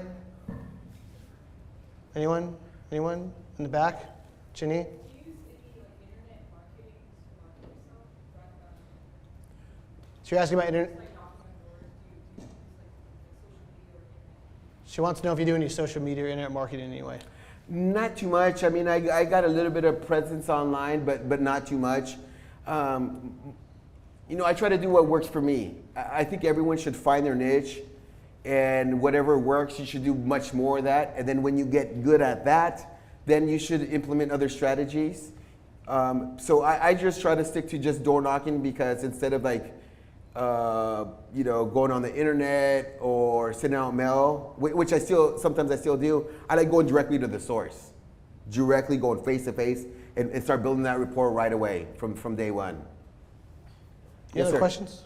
Anyone? Anyone in the back? Ginny? So you're asking about internet? She wants to know if you do any social media or internet marketing anyway. Not too much. I mean, I got a little bit of presence online, but not too much. I try to do what works for me. I think everyone should find their niche, and whatever works, you should do much more of that. And then when you get good at that, then you should implement other strategies. So I just try to stick to just door knocking, because instead of going on the internet or sending out mail, which sometimes I still do, I like going directly to the source, directly going face to face and start building that rapport right away from day one. Any other questions?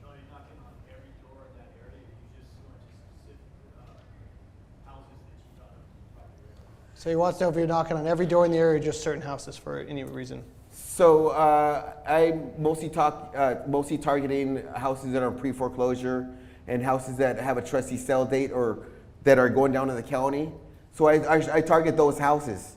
You're knocking on every door in that area, you just went to specific houses that you thought of. So he wants to know if you're knocking on every door in the area or just certain houses for any reason. So I'm mostly targeting houses that are pre-foreclosure and houses that have a trustee sale date or that are going down to the county. So I target those houses.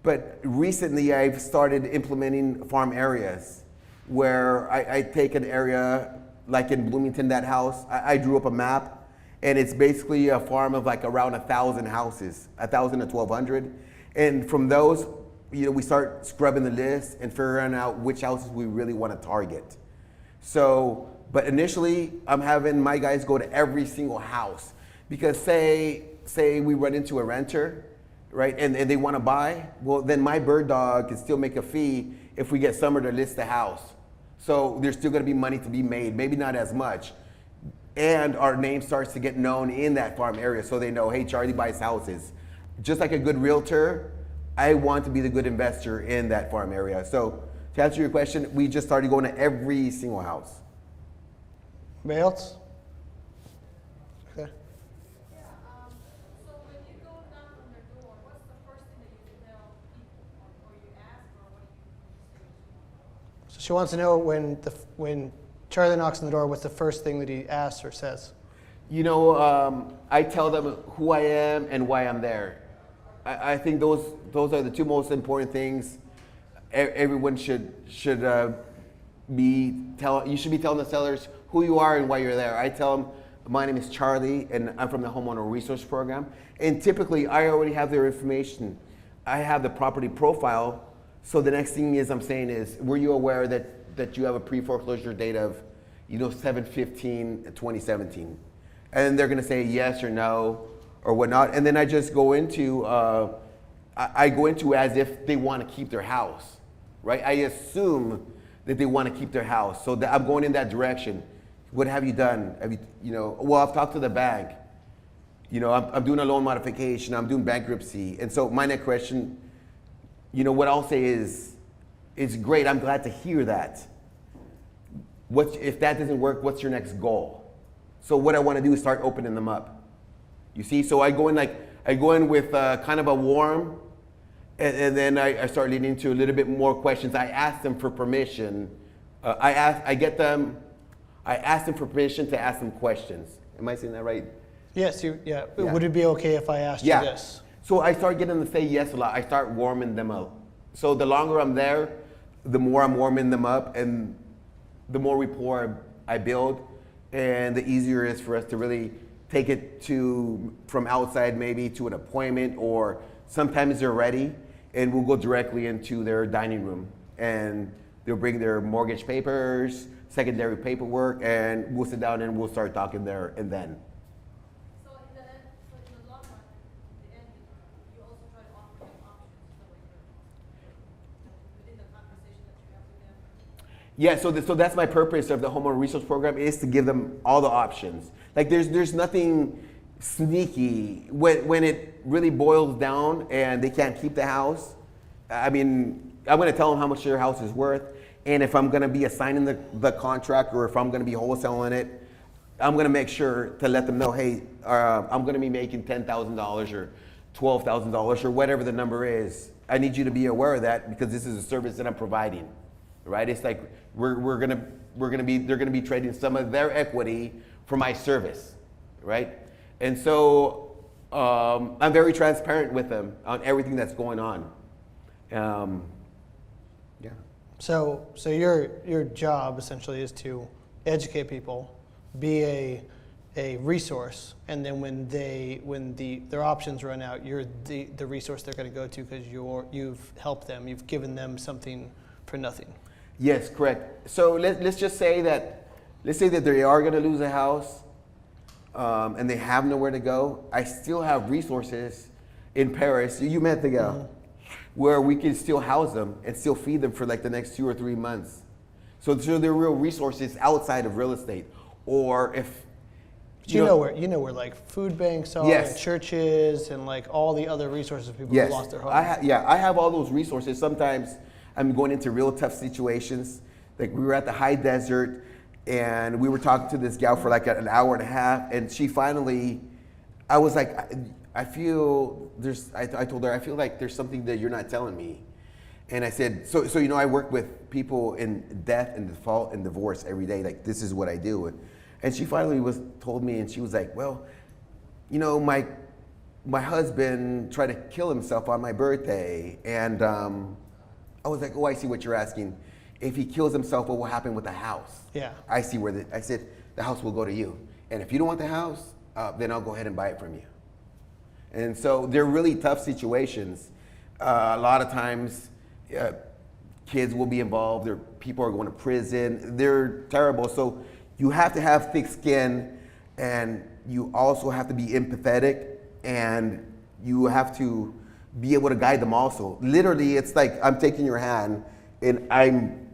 But recently I've started implementing farm areas where I take an area, like in Bloomington, that house, I drew up a map, and it's basically a farm of like around 1,000 houses, 1,000 to 1,200. And from those, we start scrubbing the list and figuring out which houses we really want to target. So, but initially, I'm having my guys go to every single house, because say we run into a renter, right, and they want to buy, well, then my bird dog can still make a fee if we get Summer to list the house. So there's still going to be money to be made, maybe not as much. And our name starts to get known in that farm area, so they know, hey, Charlie buys houses. Just like a good realtor, I want to be the good investor in that farm area. So to answer your question, we just started going to every single house. Anybody else? Okay. So she wants to know when Charlie knocks on the door, what's the first thing that he asks or says? You know, I tell them who I am and why I'm there. I think those are the two most important things. Everyone should be you should be telling the sellers who you are and why you're there. I tell them my name is Charlie and I'm from the Homeowner Resource Program. And typically I already have their information. I have the property profile. So the next thing I'm saying is, were you aware that you have a pre-foreclosure date of, 7/15/2017? And they're gonna say yes or no or whatnot. And then I just go into, I go into as if they wanna keep their house, right? I assume that they wanna keep their house. So I'm going in that direction. What have you done? Well, I've talked to the bank. I'm doing a loan modification, I'm doing bankruptcy. And so my next question, what I'll say is, it's great, I'm glad to hear that. If that doesn't work, what's your next goal? So what I want to do is start opening them up. You see, so I go in with kind of a warm, and then I start leading into a little bit more questions. I ask them for permission. I ask them for permission to ask them questions. Am I saying that right? Yes, Yeah. Would it be okay if I asked you this? So I start getting them to say yes a lot. I start warming them up. So the longer I'm there, the more I'm warming them up, and the more rapport I build, and the easier it is for us to really take it from outside maybe to an appointment, or sometimes they're ready and we'll go directly into their dining room and they'll bring their mortgage papers, secondary paperwork, and we'll sit down and we'll start talking there and then. So in the end, so in the long run, in the end, you also try to offer them options, so like within the conversation that you have with them. Yeah, so that's my purpose of the Homeowner Resource Program, is to give them all the options. Like there's nothing sneaky when it really boils down and they can't keep the house. I mean, I'm going to tell them how much their house is worth, and if I'm going to be assigning the contract, or if I'm going to be wholesaling it, I'm going to make sure to let them know, hey, I'm going to be making $10,000 or $12,000 or whatever the number is. I need you to be aware of that because this is a service that I'm providing, right? It's like they're going to be trading some of their equity for my service, right? And so I'm very transparent with them on everything that's going on. Yeah. So your job essentially is to educate people, be a resource, and then when their options run out, you're the resource they're going to go to because you've helped them, you've given them something for nothing. Yes, correct. So let's say that they are going to lose a house, and they have nowhere to go. I still have resources in Paris. You met the gal. Mm-hmm. Where we can still house them and still feed them for like the next 2 or 3 months. So they're real resources outside of real estate. Or if you know where like food banks are, yes, and churches, and like all the other resources people who lost their homes. I have all those resources. Sometimes I'm going into real tough situations. Like we were at the high desert and we were talking to this gal for like an hour and a half, and she finally, I was like, I told her, I feel like there's something that you're not telling me. And I said, so I work with people in death and default and divorce every day. Like, this is what I do. And she finally told me, and she was like, well, my husband tried to kill himself on my birthday. And I was like, oh, I see what you're asking. If he kills himself, what will happen with the house? Yeah. I see I said, the house will go to you. And if you don't want the house, then I'll go ahead and buy it from you. And so they're really tough situations. A lot of times, kids will be involved, or people are going to prison. They're terrible. So you have to have thick skin, and you also have to be empathetic, and you have to be able to guide them also. Literally, it's like I'm taking your hand and I'm,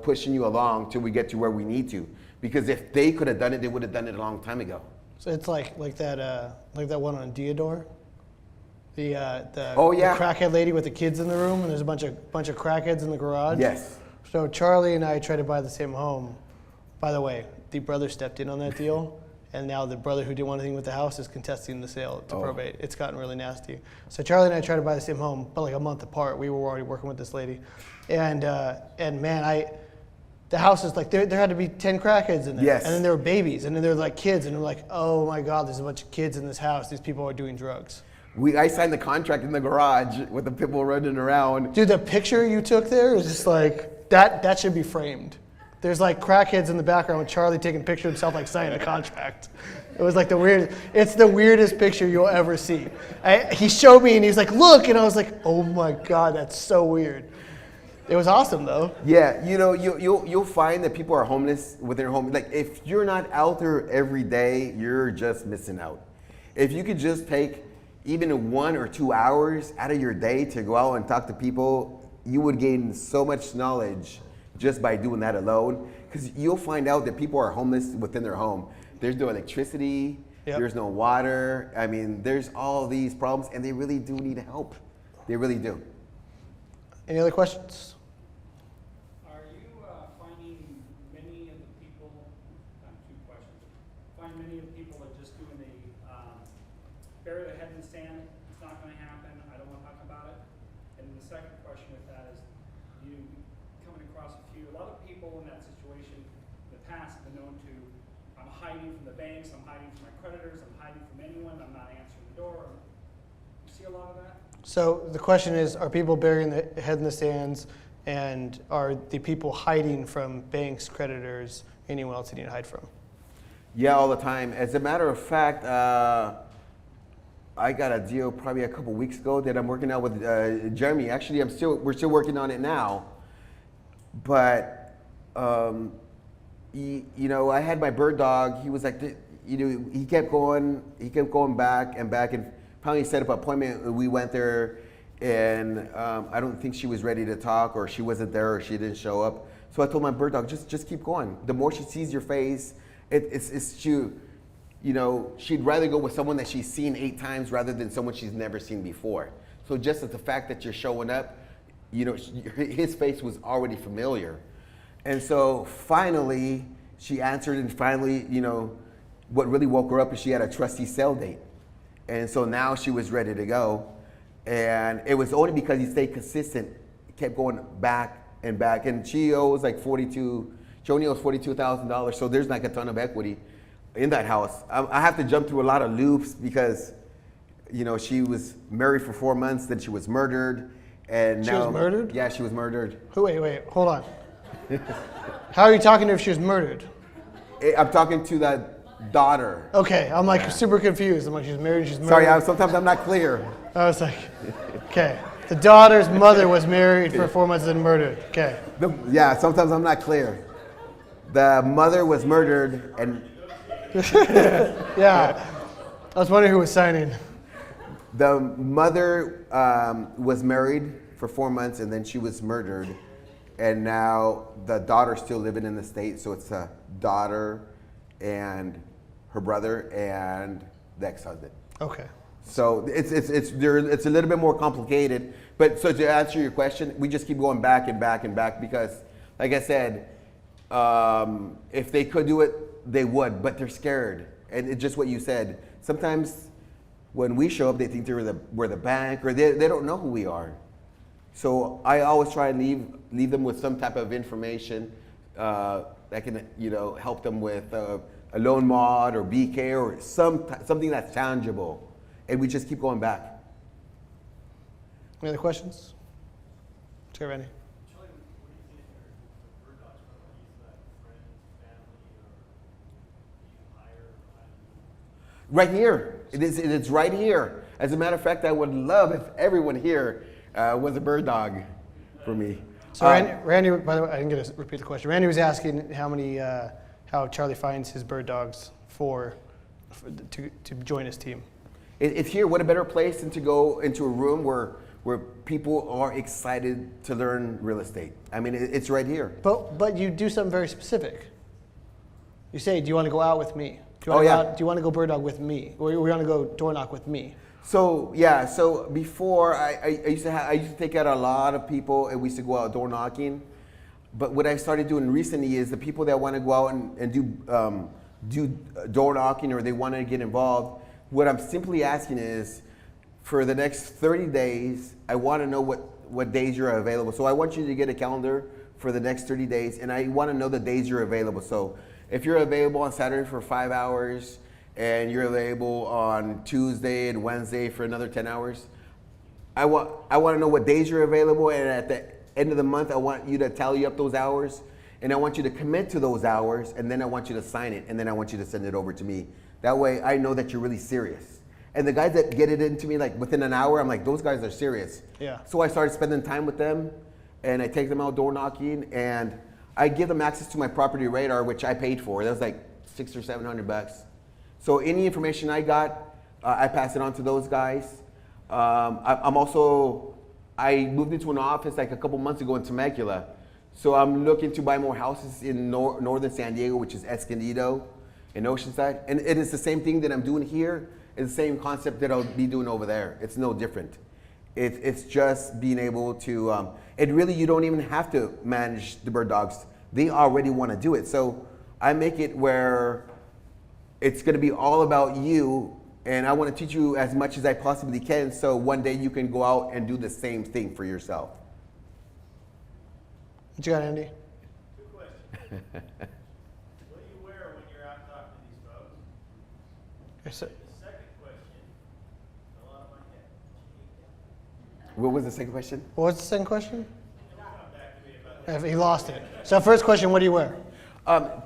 pushing you along till we get to where we need to. Because if they could have done it, they would have done it a long time ago. So it's like that one on Diodor, the crackhead lady with the kids in the room, and there's a bunch of crackheads in the garage. Yes. So Charlie and I tried to buy the same home. By the way, the brother stepped in on that deal, And now the brother who didn't want anything with the house is contesting the sale to Oh. probate. It's gotten really nasty. So Charlie and I tried to buy the same home, but like a month apart. We were already working with this lady, and man, the house is like there had to be 10 crackheads in there, Yes. and then there were babies, and then there were like kids, and we're like, oh my God, there's a bunch of kids in this house. These people are doing drugs. I signed the contract in the garage with the people running around. Dude, the picture you took there is just like that should be framed. There's like crackheads in the background with Charlie taking a picture of himself like signing a contract. It was like it's the weirdest picture you'll ever see. He showed me and he was like, look, and I was like, oh my God, that's so weird. It was awesome though. Yeah, you know, you'll find that people are homeless within their home. Like if you're not out there every day, you're just missing out. If you could just take even 1 or 2 hours out of your day to go out and talk to people, you would gain so much knowledge just by doing that alone. Because you'll find out that people are homeless within their home. There's no electricity, Yep. there's no water. I mean, there's all these problems and they really do need help. They really do. Any other questions? Are you finding many of the people, two questions, find many of the people are just doing the, bury their head in the sand, it's not gonna happen, I don't wanna talk about it? And the second question with that is, you coming across a lot of people in that situation in the past have been known to, I'm hiding from the banks, I'm hiding from my creditors, I'm hiding from anyone, I'm not answering the door. You see a lot of that? So the question is, are people burying their head in the sands, and are the people hiding from banks, creditors, anyone else they need to hide from? Yeah, all the time. As a matter of fact, I got a deal probably a couple weeks ago that I'm working out with Jeremy. Actually, we're still working on it now. But you know, I had my bird dog. He was like, you know, he kept going back and back, and finally set up an appointment. We went there, and I don't think she was ready to talk, or she wasn't there, or she didn't show up. So I told my bird dog, just keep going. The more she sees your face, you know, she'd rather go with someone that she's seen 8 times rather than someone she's never seen before. So just at the fact that you're showing up, you know, his face was already familiar. And so finally, she answered, and finally, you know, what really woke her up is she had a trustee sale date. And so now she was ready to go. And it was only because he stayed consistent, kept going back and back. And she owes like she only owes $42,000, so there's like a ton of equity in that house. I have to jump through a lot of loops because, you know, she was married for 4 months, then she was murdered. And She now, was murdered? Yeah, she was murdered. Wait, hold on. How are you talking to her if she was murdered? I'm talking to that daughter. Okay, I'm like super confused. I'm like, she's married, she's murdered. Sorry, sometimes I'm not clear. I was like, okay. The daughter's mother was married for 4 months and murdered. Okay. Yeah, sometimes I'm not clear. The mother was murdered, and Yeah. I was wondering who was signing. the mother was married for 4 months, and then she was murdered. And now the daughter's still living in the States, so it's a daughter and her brother and the ex-husband. Okay. So it's a little bit more complicated. But so to answer your question, we just keep going back and back and back because, like I said, if they could do it, they would, but they're scared. And it's just what you said. Sometimes when we show up, they think we're the bank, or they don't know who we are. So I always try and leave them with some type of information that can, you know, help them with a loan mod or BK or something that's tangible. And we just keep going back. Any other questions? Sure, Randy. Charlie, what do you think are bird dogs from? Are these like friends, family, or do you hire? Right here. It's right here. As a matter of fact, I would love if everyone here was a bird dog for me. So Randy, by the way, I didn't get to repeat the question. Randy was asking how Charlie finds his bird dogs to join his team. It's here. What a better place than to go into a room where people are excited to learn real estate. I mean, it's right here. But you do something very specific. You say, do you want to go out with me? Do you want to go bird dog with me? Or you want to go door knock with me? So yeah, so before I used to take out a lot of people, and we used to go out door knocking. But what I started doing recently is the people that want to go out and do do door knocking or they want to get involved, what I'm simply asking is, for the next 30 days, I want to know what days you're available. So I want you to get a calendar for the next 30 days, and I want to know the days you're available. So if you're available on Saturday for 5 hours, and you're available on Tuesday and Wednesday for another 10 hours, I want to know what days you're available, and at the end of the month, I want you to tally up those hours, and I want you to commit to those hours, and then I want you to sign it, and then I want you to send it over to me. That way, I know that you're really serious. And the guys that get it into me like within an hour, I'm like, those guys are serious. Yeah. So I started spending time with them, and I take them out door knocking, and I give them access to my property radar, which I paid for. That was like $600 or $700. So any information I got, I pass it on to those guys. I moved into an office like a couple months ago in Temecula. So I'm looking to buy more houses in northern San Diego, which is Escondido and Oceanside. And it is the same thing that I'm doing here. It's the same concept that I'll be doing over there. It's no different. It's just being able to, and really you don't even have to manage the bird dogs. They already want to do it. So I make it where it's going to be all about you, and I want to teach you as much as I possibly can, so one day you can go out and do the same thing for yourself. What you got, Andy? Two questions. What do you wear when you're out talking to these folks? Okay, so- The second question, a lot of my head. What was the second question? What's the second question? Come back to me about that. He lost it. So first question, what do you wear?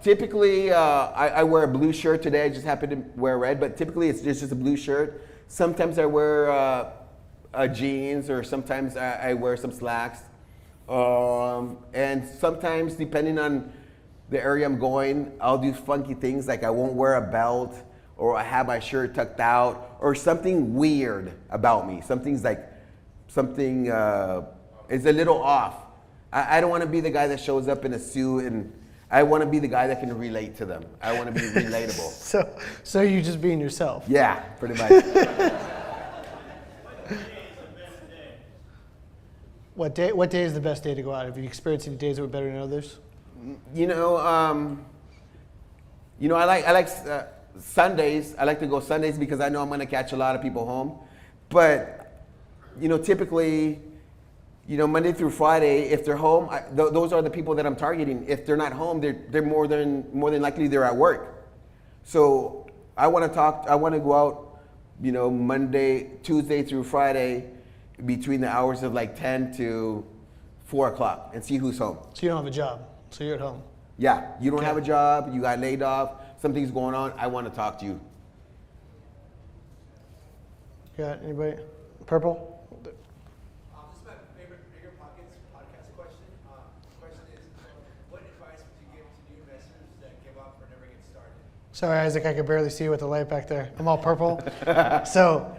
Typically, I wear a blue shirt today. I just happen to wear red, but typically it's just a blue shirt. Sometimes I wear jeans, or sometimes I wear some slacks. And sometimes, depending on the area I'm going, I'll do funky things, like I won't wear a belt, or I have my shirt tucked out, or something weird about me. Something is a little off. I don't want to be the guy that shows up in a suit, and I want to be the guy that can relate to them. I want to be relatable. So you just being yourself. Yeah, pretty much. What day is the best day to go out? Have you experienced any days that were better than others? I like Sundays. I like to go Sundays because I know I'm going to catch a lot of people home. But typically, Monday through Friday, if they're home, those are the people that I'm targeting. If they're not home, they're more than likely they're at work. So I want to go out, Tuesday through Friday, between the hours of like 10 to 4 o'clock, and see who's home. So you don't have a job, so you're at home. Yeah, you don't Okay. have a job, you got laid off, something's going on, I want to talk to you. Got anybody? Purple? This is my favorite Bigger Pockets podcast question. Question is, what advice would you give to new investors that give up or never get started? Sorry, Isaac, I could barely see you with the light back there. I'm all purple. So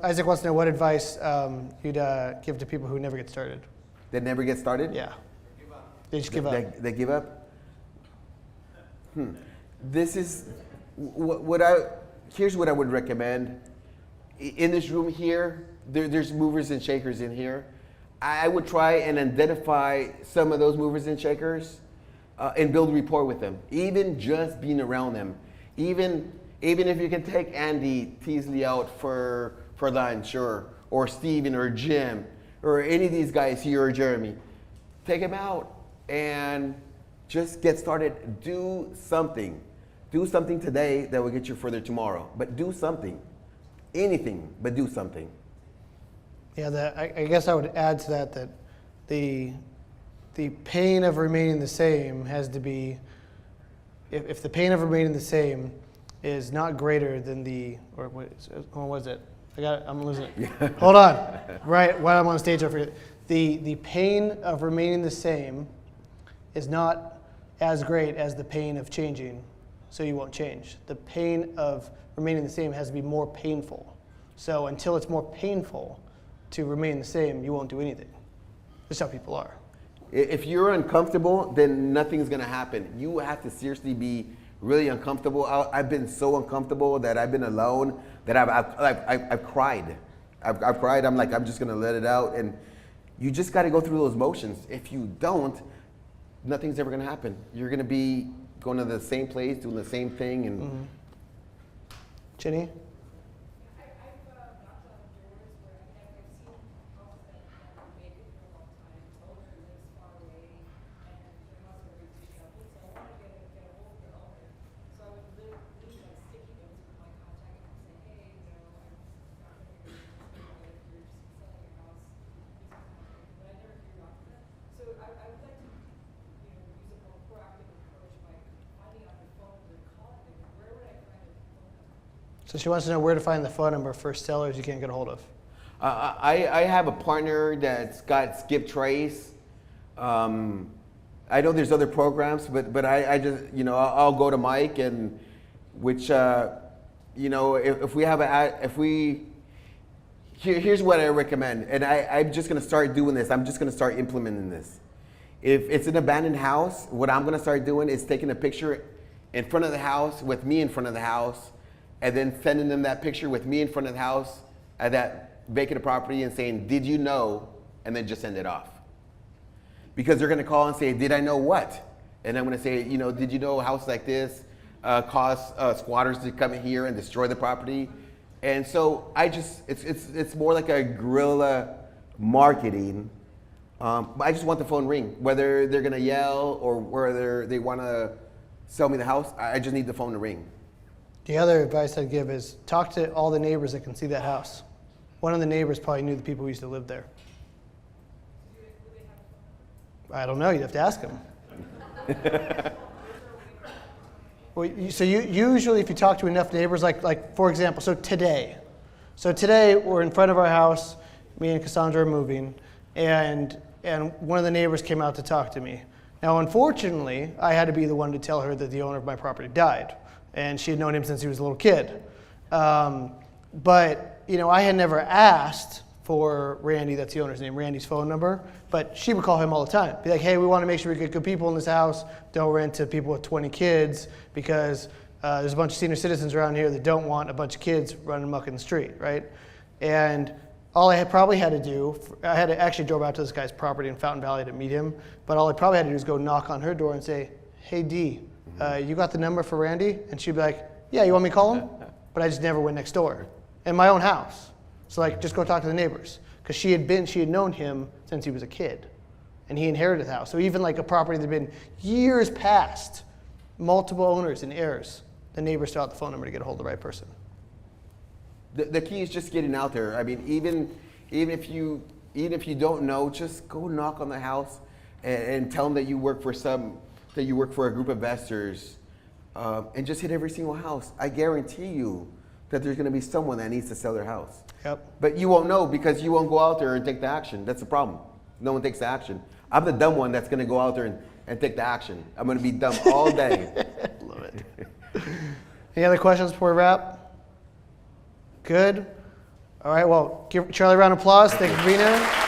Isaac wants to know what advice you'd give to people who never get started. That never get started? Yeah. Give up. They just give up. They give up? This is, here's what I would recommend. In this room here, there's movers and shakers in here. I would try and identify some of those movers and shakers and build rapport with them. Even just being around them. Even if you can take Andy Teasley out for lunch, or Steven or Jim, or any of these guys here, or Jeremy. Take them out and just get started. Do something. Do something today that will get you further tomorrow. But do something. Anything, but do something. Yeah, I guess I would add to that the pain of remaining the same has to be, if the pain of remaining the same is not greater than what was it? I'm losing it. Yeah. Hold on. Right, while I'm on stage, I forget. The pain of remaining the same is not as great as the pain of changing, so you won't change. The pain of remaining the same has to be more painful. So until it's more painful to remain the same, you won't do anything. That's how people are. If you're uncomfortable, then nothing's gonna happen. You have to seriously be really uncomfortable. I've been so uncomfortable that I've been alone that I've cried. I've cried. I'm like, I'm just gonna let it out. And you just got to go through those motions. If you don't, nothing's ever gonna happen. You're gonna be going to the same place, doing the same thing, and Ginny? I've knocked on doors where I've seen houses that have been vacant for a long time, owner lives far away, and their house is very disheveled, so I want to get a hold of the owner. So I would leave like sticky notes with my contact and say, hey, I'm not going to hear if you're just selling your house, please contact me. But I never hear back from them. So I would like to, use a more proactive approach by finding out the phone number and calling them. Where would I find a phone number? So she wants to know where to find the phone number for sellers you can't get a hold of. I have a partner that's got Skip Trace. I know there's other programs, but I just, I'll go to Mike, and which, if we have here's what I recommend, and I'm just gonna start doing this. I'm just gonna start implementing this. If it's an abandoned house, what I'm gonna start doing is taking a picture in front of the house with me in front of the house, and then sending them that picture with me in front of the house at that vacant property and saying, did you know? And then just send it off. Because they're gonna call and say, did I know what? And I'm gonna say, did you know a house like this cause squatters to come in here and destroy the property? And so it's more like a guerrilla marketing. But I just want the phone ring. Whether they're gonna yell or whether they wanna sell me the house, I just need the phone to ring. The other advice I'd give is talk to all the neighbors that can see that house. One of the neighbors probably knew the people who used to live there. I don't know. You'd have to ask them. So usually if you talk to enough neighbors, like for example, so today we're in front of our house, me and Cassandra are moving, and one of the neighbors came out to talk to me. Now, unfortunately, I had to be the one to tell her that the owner of my property died, and she had known him since he was a little kid. But I had never asked for Randy, that's the owner's name, Randy's phone number, but she would call him all the time. Be like, hey, we want to make sure we get good people in this house. Don't rent to people with 20 kids because there's a bunch of senior citizens around here that don't want a bunch of kids running amok in the street, right? And all I probably had to do, I had to actually drove out to this guy's property in Fountain Valley to meet him, but all I probably had to do is go knock on her door and say, hey, Dee, you got the number for Randy? And she'd be like, yeah, you want me to call him? But I just never went next door. In my own house. So just go talk to the neighbors. Because she had known him since he was a kid. And he inherited the house. So even like a property that had been years past, multiple owners and heirs, the neighbors still had the phone number to get a hold of the right person. The key is just getting out there. I mean, even if you don't know, just go knock on the house and tell them that you work for a group of investors, and just hit every single house. I guarantee you that there's going to be someone that needs to sell their house. Yep. But you won't know because you won't go out there and take the action. That's the problem. No one takes the action. I'm the dumb one that's going to go out there and take the action. I'm going to be dumb all day. Love it. Any other questions before we wrap? Good. All right, well, give Charlie a round of applause. Thank you for being here.